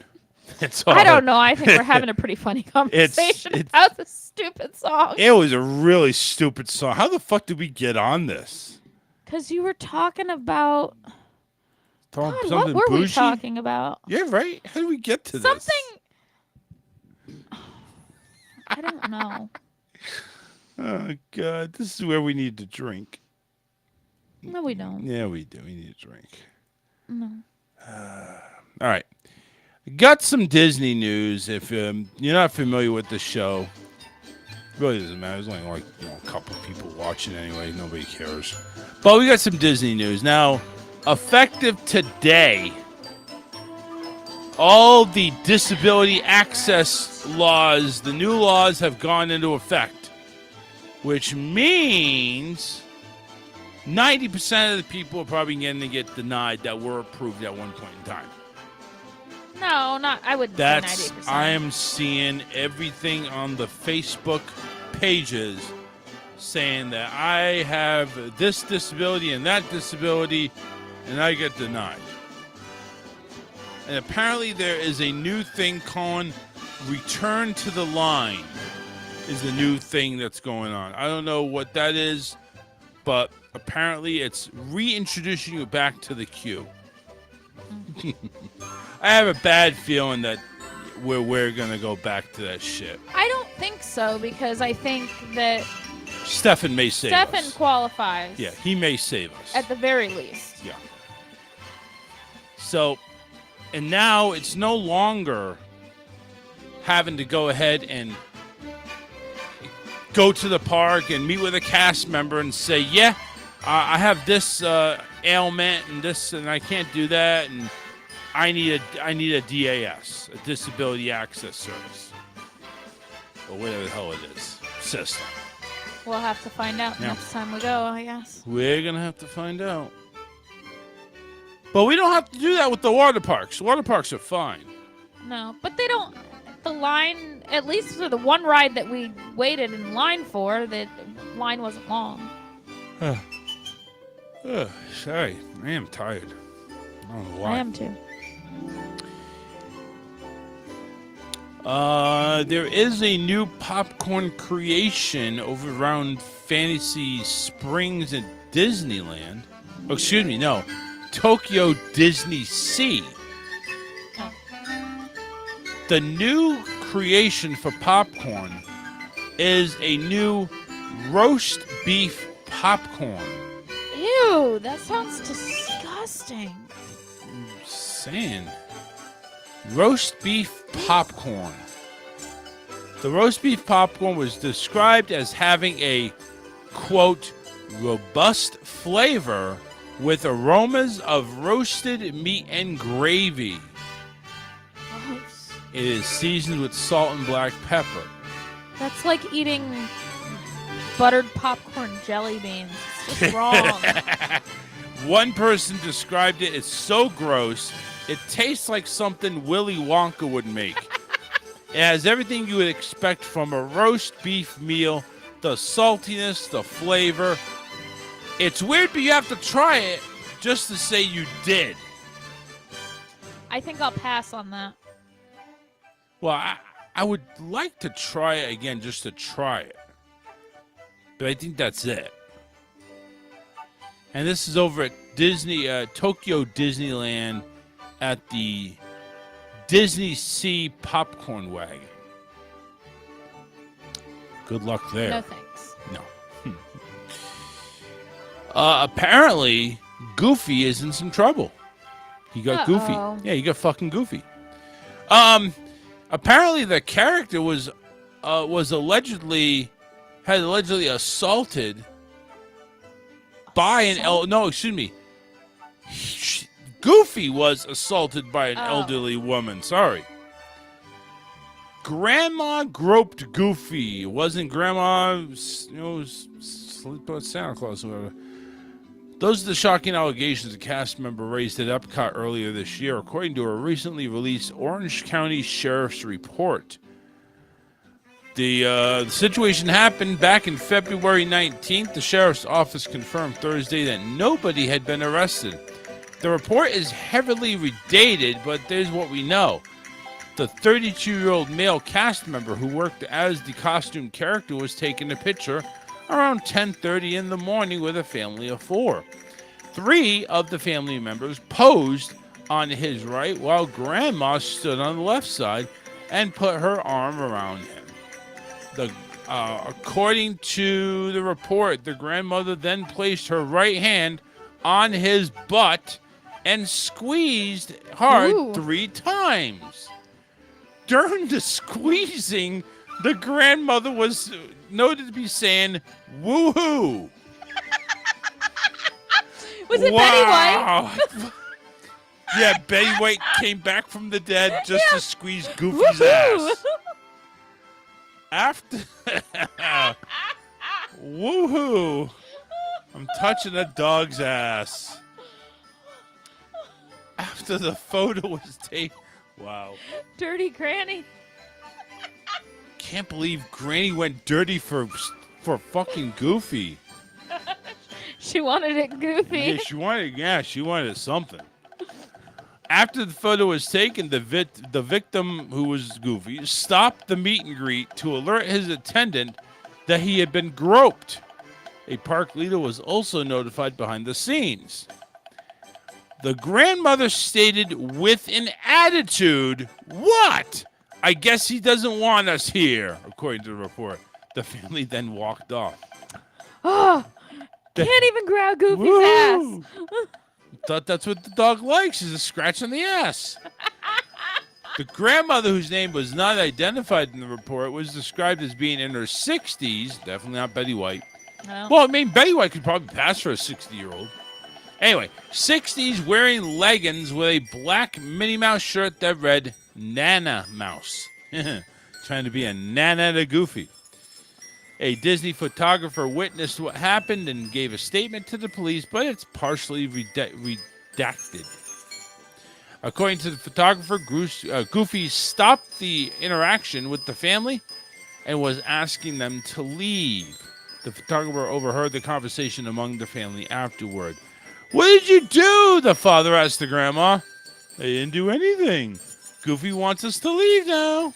I don't know. I think we're having a pretty funny conversation about this stupid song. It was a really stupid song. How the fuck did we get on this? Because you were talking about... God, something what were bougie? we talking about? Yeah, right? How did we get to this? Something... I don't know. Oh, God. This is where we need to drink. No, we don't. Yeah, we do. We need to drink. No. All right. Got some Disney news. If you're not familiar with the show, it really doesn't matter. There's only a couple people watching anyway. Nobody cares. But we got some Disney news. Now, effective today, all the disability access laws, the new laws have gone into effect, which means 90% of the people are probably going to get denied that were approved at one point in time. No, I wouldn't say 90%. I am seeing everything on the Facebook pages saying that I have this disability and that disability, and I get denied. And apparently there is a new thing called Return to the Line is the new thing that's going on. I don't know what that is, but apparently it's reintroducing you back to the queue. I have a bad feeling that we're going to go back to that shit. I don't think so, because I think that Stefan may save us. Stefan qualifies. Yeah, he may save us. At the very least. Yeah. So, and now it's no longer having to go ahead and go to the park and meet with a cast member and say, yeah, I have this ailment and this, and I can't do that, and I need a DAS, a Disability Access Service, or whatever the hell it is, system. We'll have to find out next time we go, I guess. We're gonna have to find out. But we don't have to do that with the water parks. Water parks are fine. No, but they don't. The line, at least for the one ride that we waited in line for, the line wasn't long. Sorry, I am tired. I don't know why. I am too. There is a new popcorn creation over around Fantasy Springs at Disneyland. Oh, excuse me, no. Tokyo Disney Sea. The new creation for popcorn is a new roast beef popcorn. Ew, that sounds disgusting. Saying. Roast beef popcorn. The roast beef popcorn was described as having a, quote, robust flavor with aromas of roasted meat and gravy. Gross. It is seasoned with salt and black pepper. That's like eating buttered popcorn jelly beans. It's just wrong. One person described it as so gross, it tastes like something Willy Wonka would make. It has everything you would expect from a roast beef meal, the saltiness, the flavor. It's weird, but you have to try it just to say you did. I think I'll pass on that. Well, I would like to try it again just to try it. But I think that's it. And this is over at Tokyo Disneyland at the Disney Sea Popcorn Wagon. Good luck there. No thanks. No. Apparently, Goofy is in some trouble. He got Goofy. Yeah, he got fucking Goofy. Apparently the character was allegedly assaulted by Goofy was assaulted by an elderly woman. Sorry. Grandma groped Goofy. It wasn't Grandma, sleep with Santa Claus or whatever. Those are the shocking allegations a cast member raised at Epcot earlier this year, according to a recently released Orange County Sheriff's report. The situation happened back in February 19th. The Sheriff's Office confirmed Thursday that nobody had been arrested. The report is heavily redated, but there's what we know. The 32-year-old male cast member who worked as the costume character was taking a picture around 10:30 in the morning with a family of 4. 3 of the family members posed on his right while Grandma stood on the left side and put her arm around him. According to the report, the grandmother then placed her right hand on his butt and squeezed hard 3 times. During the squeezing, the grandmother was noted to be saying, "Woohoo!" Was it Betty White? Yeah, Betty White came back from the dead just to squeeze Goofy's ass. After woohoo! I'm touching a dog's ass. After the photo was taken, wow. Dirty Granny. Can't believe Granny went dirty for fucking Goofy. She wanted it goofy. Yeah, she wanted something. After the photo was taken, the victim, who was Goofy, stopped the meet and greet to alert his attendant that he had been groped. A park leader was also notified behind the scenes. The grandmother stated with an attitude, "What? I guess he doesn't want us here," according to the report. The family then walked off. Oh, can't even grab Goofy's ass. Thought that's what the dog likes, is a scratch on the ass. The grandmother, whose name was not identified in the report, was described as being in her 60s. Definitely not Betty White. No. Well, I mean, Betty White could probably pass for a 60-year-old. Anyway, 60s, wearing leggings with a black Minnie Mouse shirt that read Nana Mouse. Trying to be a Nana to Goofy. A Disney photographer witnessed what happened and gave a statement to the police, but it's partially redacted. According to the photographer, Goofy stopped the interaction with the family and was asking them to leave. The photographer overheard the conversation among the family afterward. What did you do? The father asked the grandma. They didn't do anything. Goofy wants us to leave now.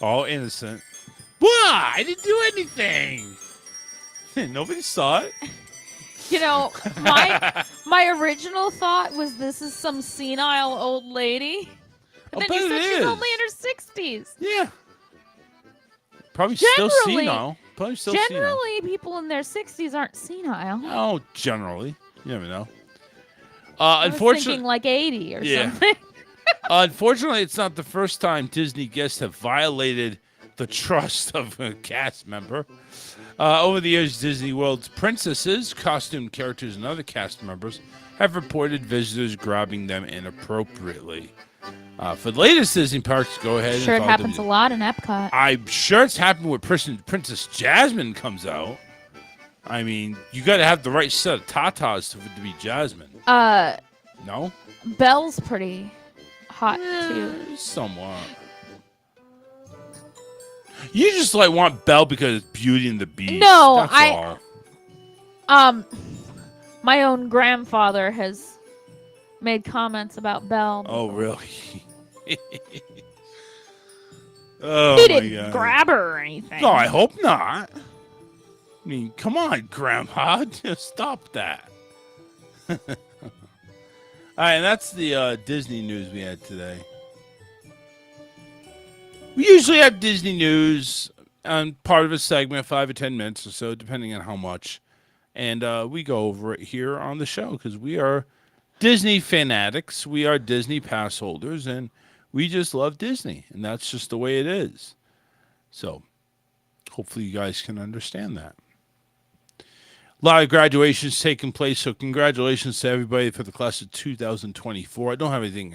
All innocent. What? I didn't do anything. Nobody saw it. You know, my original thought was this is some senile old lady. But then you said she's only in her 60s. Yeah. Probably still senile. Probably still senile. Generally, people in their 60s aren't senile. Oh, generally. You never know. I was Unfortunately, thinking like 80 or something. Unfortunately, it's not the first time Disney guests have violated the trust of a cast member. Over the years, Disney World's princesses, costumed characters, and other cast members have reported visitors grabbing them inappropriately. For the latest Disney parks, go ahead. Sure, it happens a lot in Epcot. I'm sure it's happened when Princess Jasmine comes out. I mean, you got to have the right set of tatas to be Jasmine. No? Belle's pretty hot too. Somewhat. You just want Belle because it's Beauty and the Beast. No, That's all. My own grandfather has made comments about Belle. Oh, really? Oh, he didn't grab her or anything. No, I hope not. I mean, come on, Grandpa. Just stop that. All right, and that's the Disney news we had today. We usually have Disney news on part of a segment, 5 or 10 minutes or so, depending on how much. And we go over it here on the show because we are Disney fanatics. We are Disney pass holders, and we just love Disney. And that's just the way it is. So hopefully you guys can understand that. A lot of graduations taking place, so congratulations to everybody for the class of 2024. I don't have anything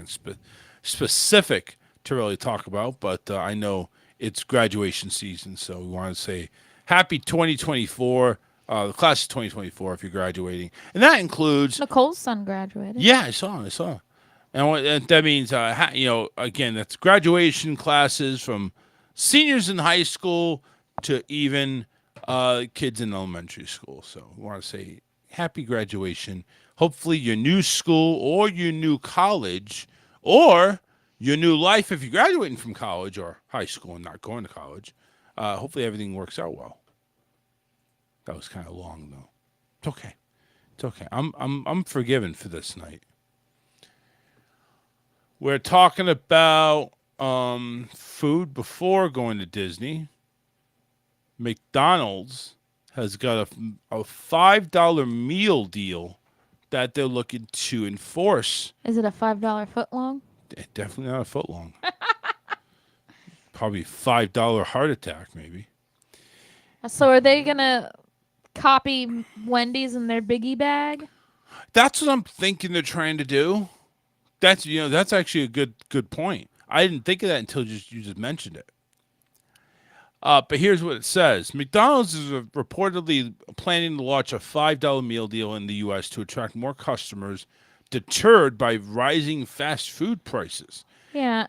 specific to really talk about, but I know it's graduation season, so we want to say happy 2024, the class of 2024 if you're graduating. And that includes... Nicole's son graduated. Yeah, I saw. And that means, again, that's graduation classes from seniors in high school to even... kids in elementary school. So we want to say happy graduation. Hopefully your new school or your new college or your new life if you're graduating from college or high school and not going to college. Hopefully everything works out well. That was kind of long though. It's okay. It's okay. I'm forgiven for this night. We're talking about food before going to Disney. McDonald's has got a $5 meal deal that they're looking to enforce. Is it a $5 foot long? Definitely not a foot long. Probably $5 heart attack, maybe. So are they going to copy Wendy's in their biggie bag? That's what I'm thinking they're trying to do. That's actually a good point. I didn't think of that until you just mentioned it. But here's what it says. McDonald's is reportedly planning to launch a $5 meal deal in the U.S. to attract more customers deterred by rising fast food prices. Yeah.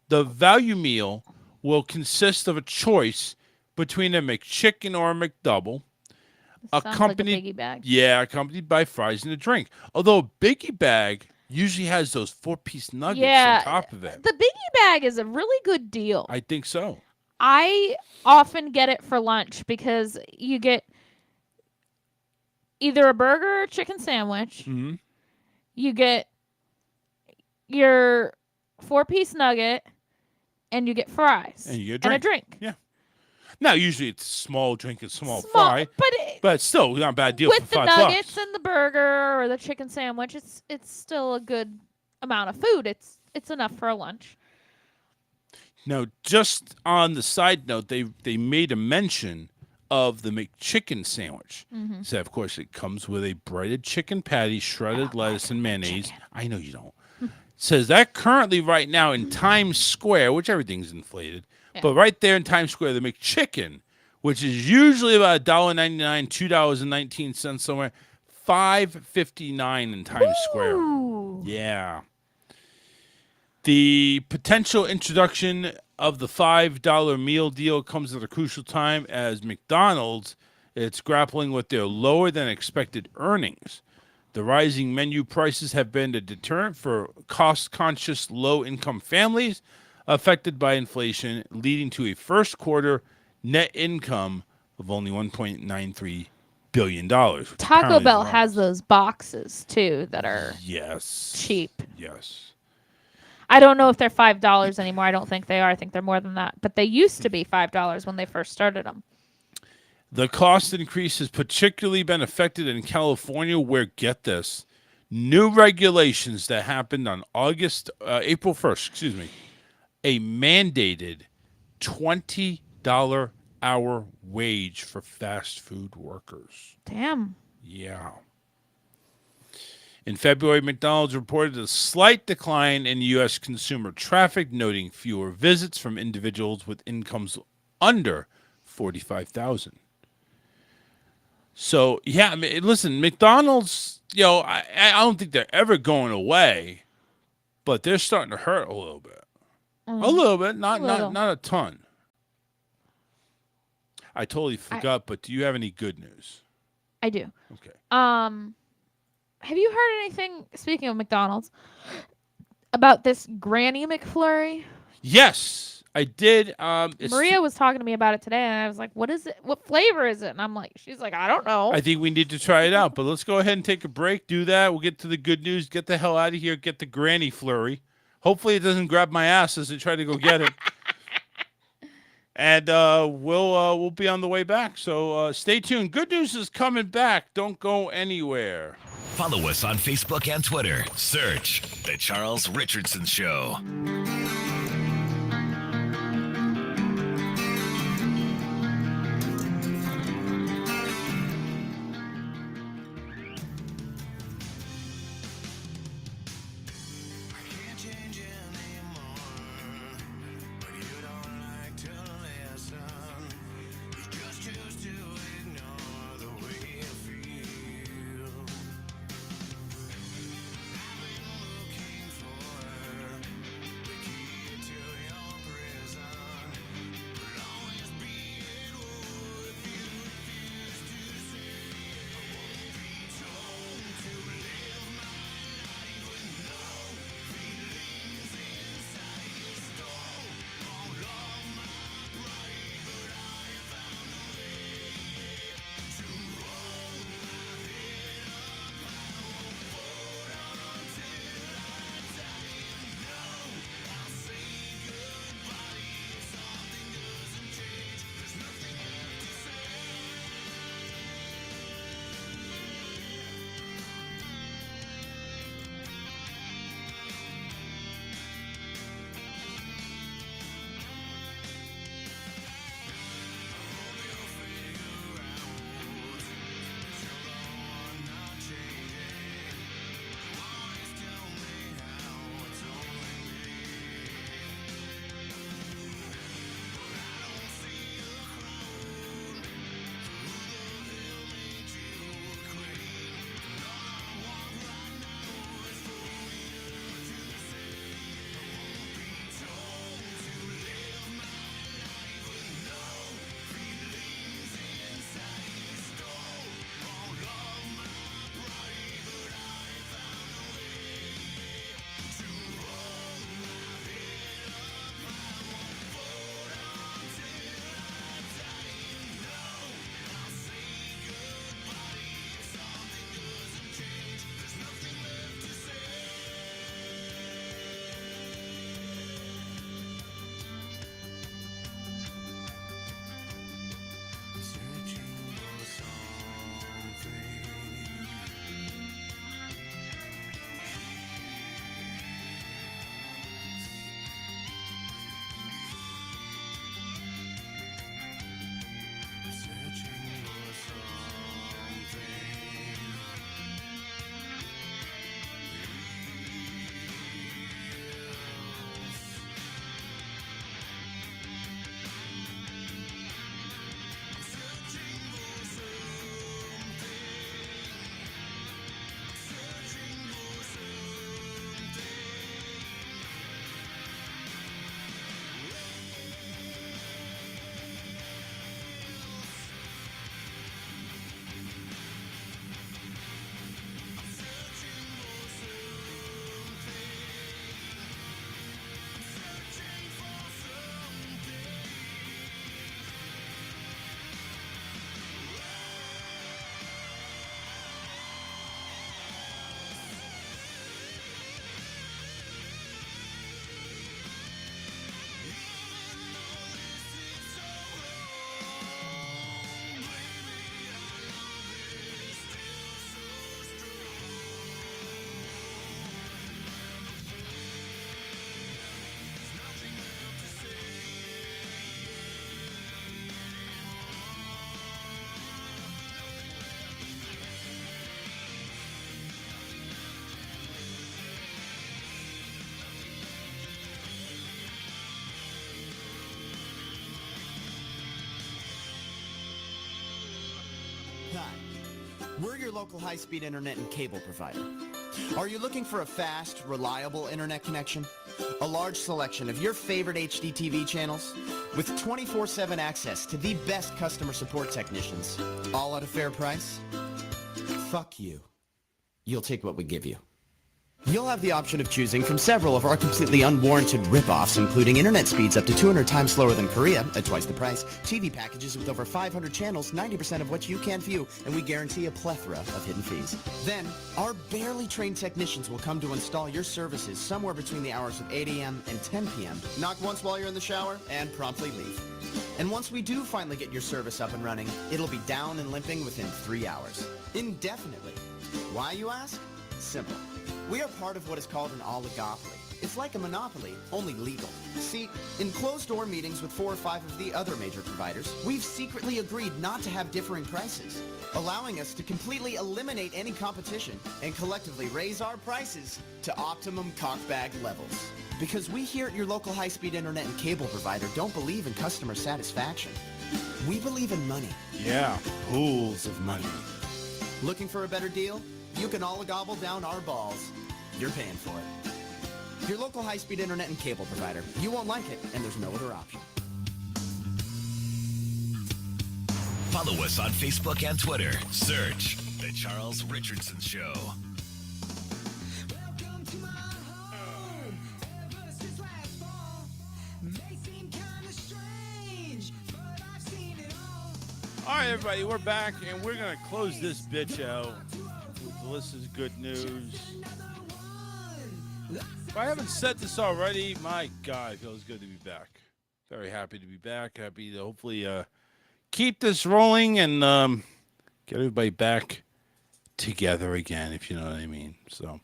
The value meal will consist of a choice between a McChicken or a McDouble. Accompanied, like a biggie bag. Yeah, accompanied by fries and a drink. Although a biggie bag usually has those 4-piece nuggets on top of it. The biggie bag is a really good deal. I think so. I often get it for lunch because you get either a burger or chicken sandwich. Mm-hmm. You get your 4-piece nugget, and you get fries. And you get a drink. And a drink. Yeah. Now, usually it's a small drink and small fry. But it's still not a bad deal for $5. With the nuggets and the burger or the chicken sandwich, it's still a good amount of food. It's enough for a lunch. Now, just on the side note, they made a mention of the McChicken sandwich. Mm-hmm. So, of course, it comes with a breaded chicken patty, shredded lettuce, and mayonnaise. Chicken. I know you don't. It says that currently right now in Times Square, which everything's inflated, but right there in Times Square, the McChicken, which is usually about $1.99, $2.19 somewhere, $5.59 in Times Square. Yeah. The potential introduction of the $5 meal deal comes at a crucial time as McDonald's It's grappling with their lower than expected earnings. The rising menu prices have been a deterrent for cost-conscious low-income families affected by inflation, leading to a first quarter net income of only $1.93 billion. Taco Bell has those boxes too that are cheap. Yes. I don't know if they're $5 anymore. I don't think they are. I think they're more than that. But they used to be $5 when they first started them. The cost increase has particularly been affected in California, where, get this, new regulations that happened on April 1st, a mandated $20 hour wage for fast food workers. Damn. Yeah. In February, McDonald's reported a slight decline in U.S. consumer traffic, noting fewer visits from individuals with incomes under $45,000. So, yeah, I mean, listen, McDonald's, I don't think they're ever going away, but they're starting to hurt a little bit. A little bit, not a ton. I totally forgot, but do you have any good news? I do. Okay. Have you heard anything, speaking of McDonald's, about this Granny McFlurry? Yes, I did. Maria was talking to me about it today, and I was like, what is it? What flavor is it? And I'm like, she's like, I don't know. I think we need to try it out, but let's go ahead and take a break, do that. We'll get to the good news, get the hell out of here, get the Granny Flurry. Hopefully it doesn't grab my ass as I try to go get it. And we'll be on the way back. So stay tuned. Good news is coming back. Don't go anywhere. Follow us on Facebook and Twitter. Search The Charles Richardson Show. We're your local high-speed internet and cable provider. Are you looking for a fast, reliable internet connection? A large selection of your favorite HD TV channels? With 24/7 access to the best customer support technicians, all at a fair price? Fuck you. You'll take what we give you. You'll have the option of choosing from several of our completely unwarranted rip-offs, including internet speeds up to 200 times slower than Korea at twice the price, TV packages with over 500 channels, 90% of which you can't view, and we guarantee a plethora of hidden fees. Then, our barely trained technicians will come to install your services somewhere between the hours of 8 a.m. and 10 p.m. Knock once while you're in the shower, and promptly leave. And once we do finally get your service up and running, it'll be down and limping within 3 hours. Indefinitely. Why, you ask? Simple. We are part of what is called an oligopoly. It's like a monopoly, only legal. See, in closed-door meetings with 4 or 5 of the other major providers, we've secretly agreed not to have differing prices, allowing us to completely eliminate any competition and collectively raise our prices to optimum cockbag levels. Because we here at your local high-speed internet and cable provider don't believe in customer satisfaction. We believe in money. Yeah, pools of money. Looking for a better deal? You can all gobble down our balls. You're paying for it. Your local high-speed internet and cable provider. You won't like it, and there's no other option. Follow us on Facebook and Twitter. Search The Charles Richardson Show. All right, everybody, we're back, and we're going to close this bitch out with Melissa's good news. If I haven't said this already, my God, it feels good to be back. Very happy to be back. Happy to hopefully keep this rolling and get everybody back together again, if you know what I mean. So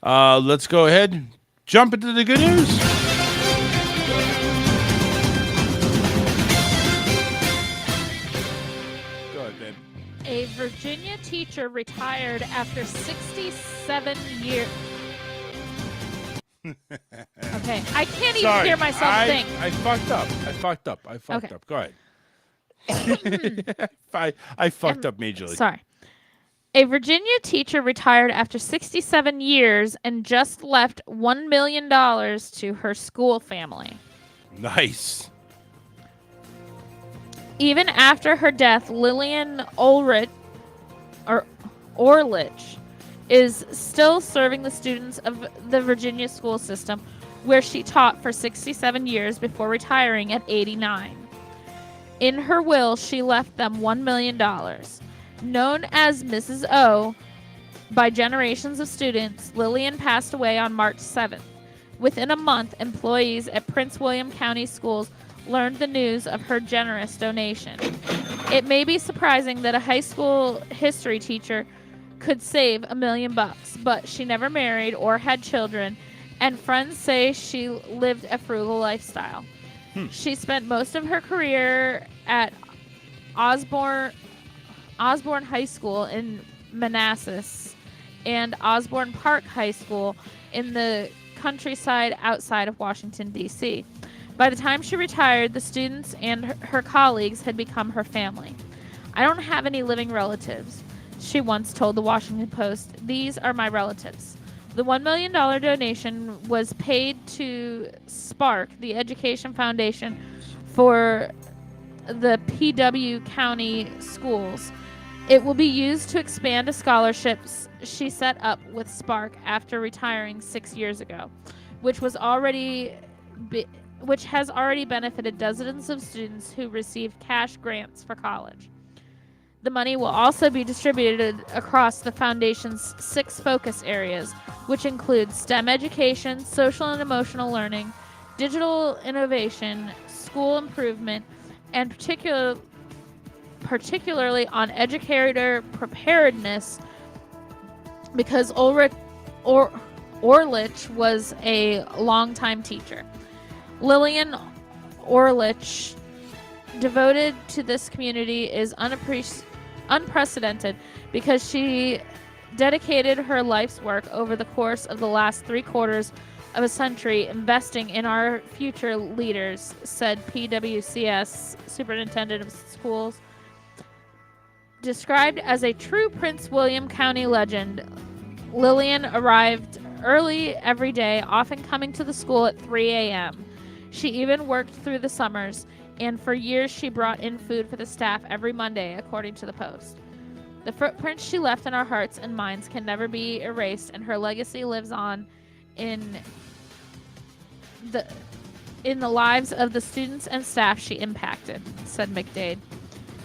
let's go ahead, jump into the good news. A Virginia teacher retired after 67 years. Okay, I can't even hear myself think. I fucked up. Go ahead. I fucked up majorly. Sorry. A Virginia teacher retired after 67 years and just left $1 million to her school family. Nice. Even after her death, Lillian Orlich is still serving the students of the Virginia school system, where she taught for 67 years before retiring at 89. In her will, she left them $1 million. Known as Mrs. O by generations of students, Lillian passed away on March 7th. Within a month, employees at Prince William County Schools learned the news of her generous donation. It may be surprising that a high school history teacher could save $1 million, but she never married or had children, and friends say she lived a frugal lifestyle. She spent most of her career at Osborne High School in Manassas and Osborne Park High School in the countryside outside of Washington, D.C. By the time she retired, the students and her colleagues had become her family. "I don't have any living relatives," she once told the Washington Post. "These are my relatives." The $1 million donation was paid to Spark, the education foundation for the PW County schools. It will be used to expand a scholarships she set up with Spark after retiring 6 years ago, which has already benefited dozens of students who received cash grants for college. The money will also be distributed across the foundation's 6 focus areas, which include STEM education, social and emotional learning, digital innovation, school improvement, and particularly on educator preparedness, because Orlich was a longtime teacher. Lillian Orlich, devoted to this community, is unprecedented because she dedicated her life's work over the course of the last 3/4 of a century investing in our future leaders, said PWCS Superintendent of Schools Described as a true Prince William County legend, Lillian arrived early every day, often coming to the school at 3 a.m. She even worked through the summers, and for years she brought in food for the staff every Monday, according to the Post. The footprints she left in our hearts and minds can never be erased, and her legacy lives on in the lives of the students and staff she impacted, said McDade.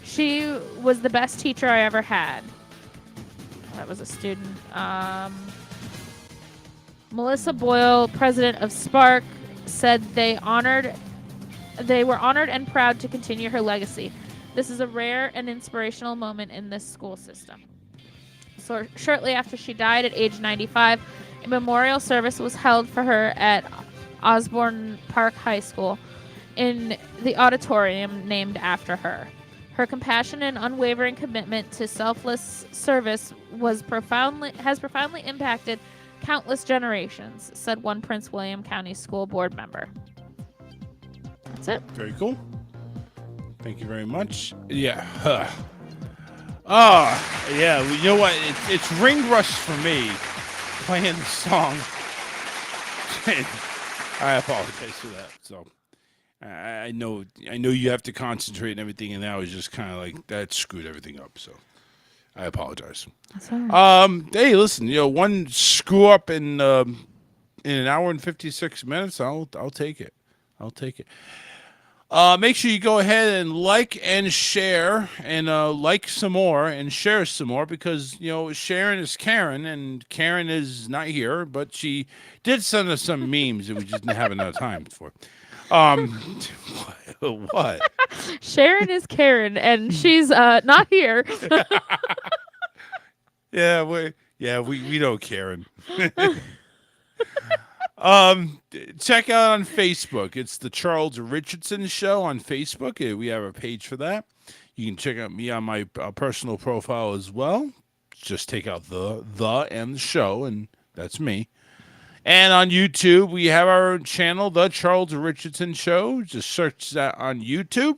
She was the best teacher I ever had. That was a student. Melissa Boyle, president of Spark, said they were honored and proud to continue her legacy. This is a rare and inspirational moment in this school system. So shortly after she died at age 95, a memorial service was held for her at Osborne Park High School in the auditorium named after her. Her compassion and unwavering commitment to selfless service has profoundly impacted countless generations, said one Prince William County School Board member. That's it. Very cool. Thank you very much. Yeah. Oh, yeah. Well, you know what? It's ring rust for me playing the song. I apologize for that. So I know you have to concentrate and everything, and that was just kind of like that screwed everything up. So I apologize. That's all right. Hey, listen. One screw up in an hour and 56 minutes. I'll take it. I'll take it. Make sure you go ahead and like and share, and like some more and share some more, because Sharon is Karen, and Karen is not here, but she did send us some memes that we just didn't have enough time for. What? Sharon is Karen, and she's not here. Yeah, we know Karen. Check out on Facebook. It's the Charles Richardson Show on Facebook. We have a page for that. You can check out me on my personal profile as well. Just take out the and the show, and that's me. And on YouTube, we have our channel, The Charles Richardson Show. Just search that on YouTube.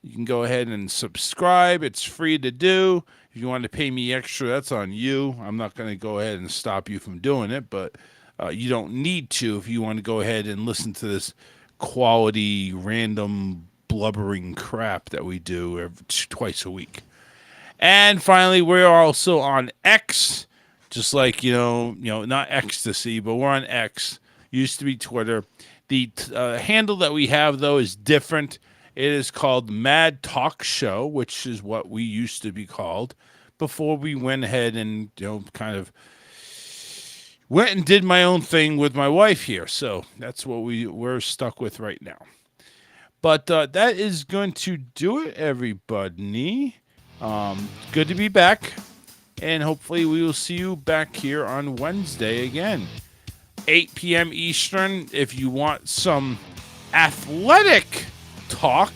You can go ahead and subscribe. It's free to do. If you want to pay me extra, that's on you. I'm not going to go ahead and stop you from doing it, but you don't need to if you want to go ahead and listen to this quality, random, blubbering crap that we do twice a week. And finally, we're also on X, just like, not ecstasy, but we're on X. Used to be Twitter. The handle that we have, though, is different. It is called Mad Talk Show, which is what we used to be called before we went ahead and, kind of went and did my own thing with my wife here. So that's what we're stuck with right now. But that is going to do it, everybody. Good to be back. And hopefully we will see you back here on Wednesday again. 8 p.m. Eastern. If you want some athletic talk,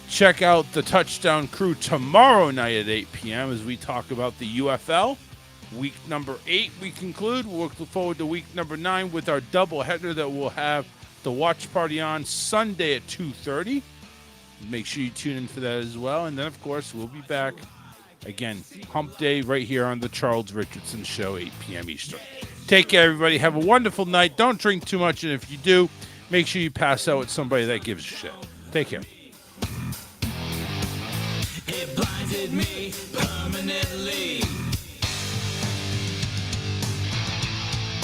check out the Touchdown Crew tomorrow night at 8 p.m. as we talk about the UFL. Week number 8 we conclude. We'll look forward to week number 9 with our doubleheader that we'll have the watch party on Sunday at 2:30. Make sure you tune in for that as well. And then, of course, we'll be back again, Hump Day, right here on the Charles Richardson Show, 8 p.m. Eastern. Take care, everybody. Have a wonderful night. Don't drink too much, and if you do, make sure you pass out with somebody that gives a shit. Take care. It blinded me permanently.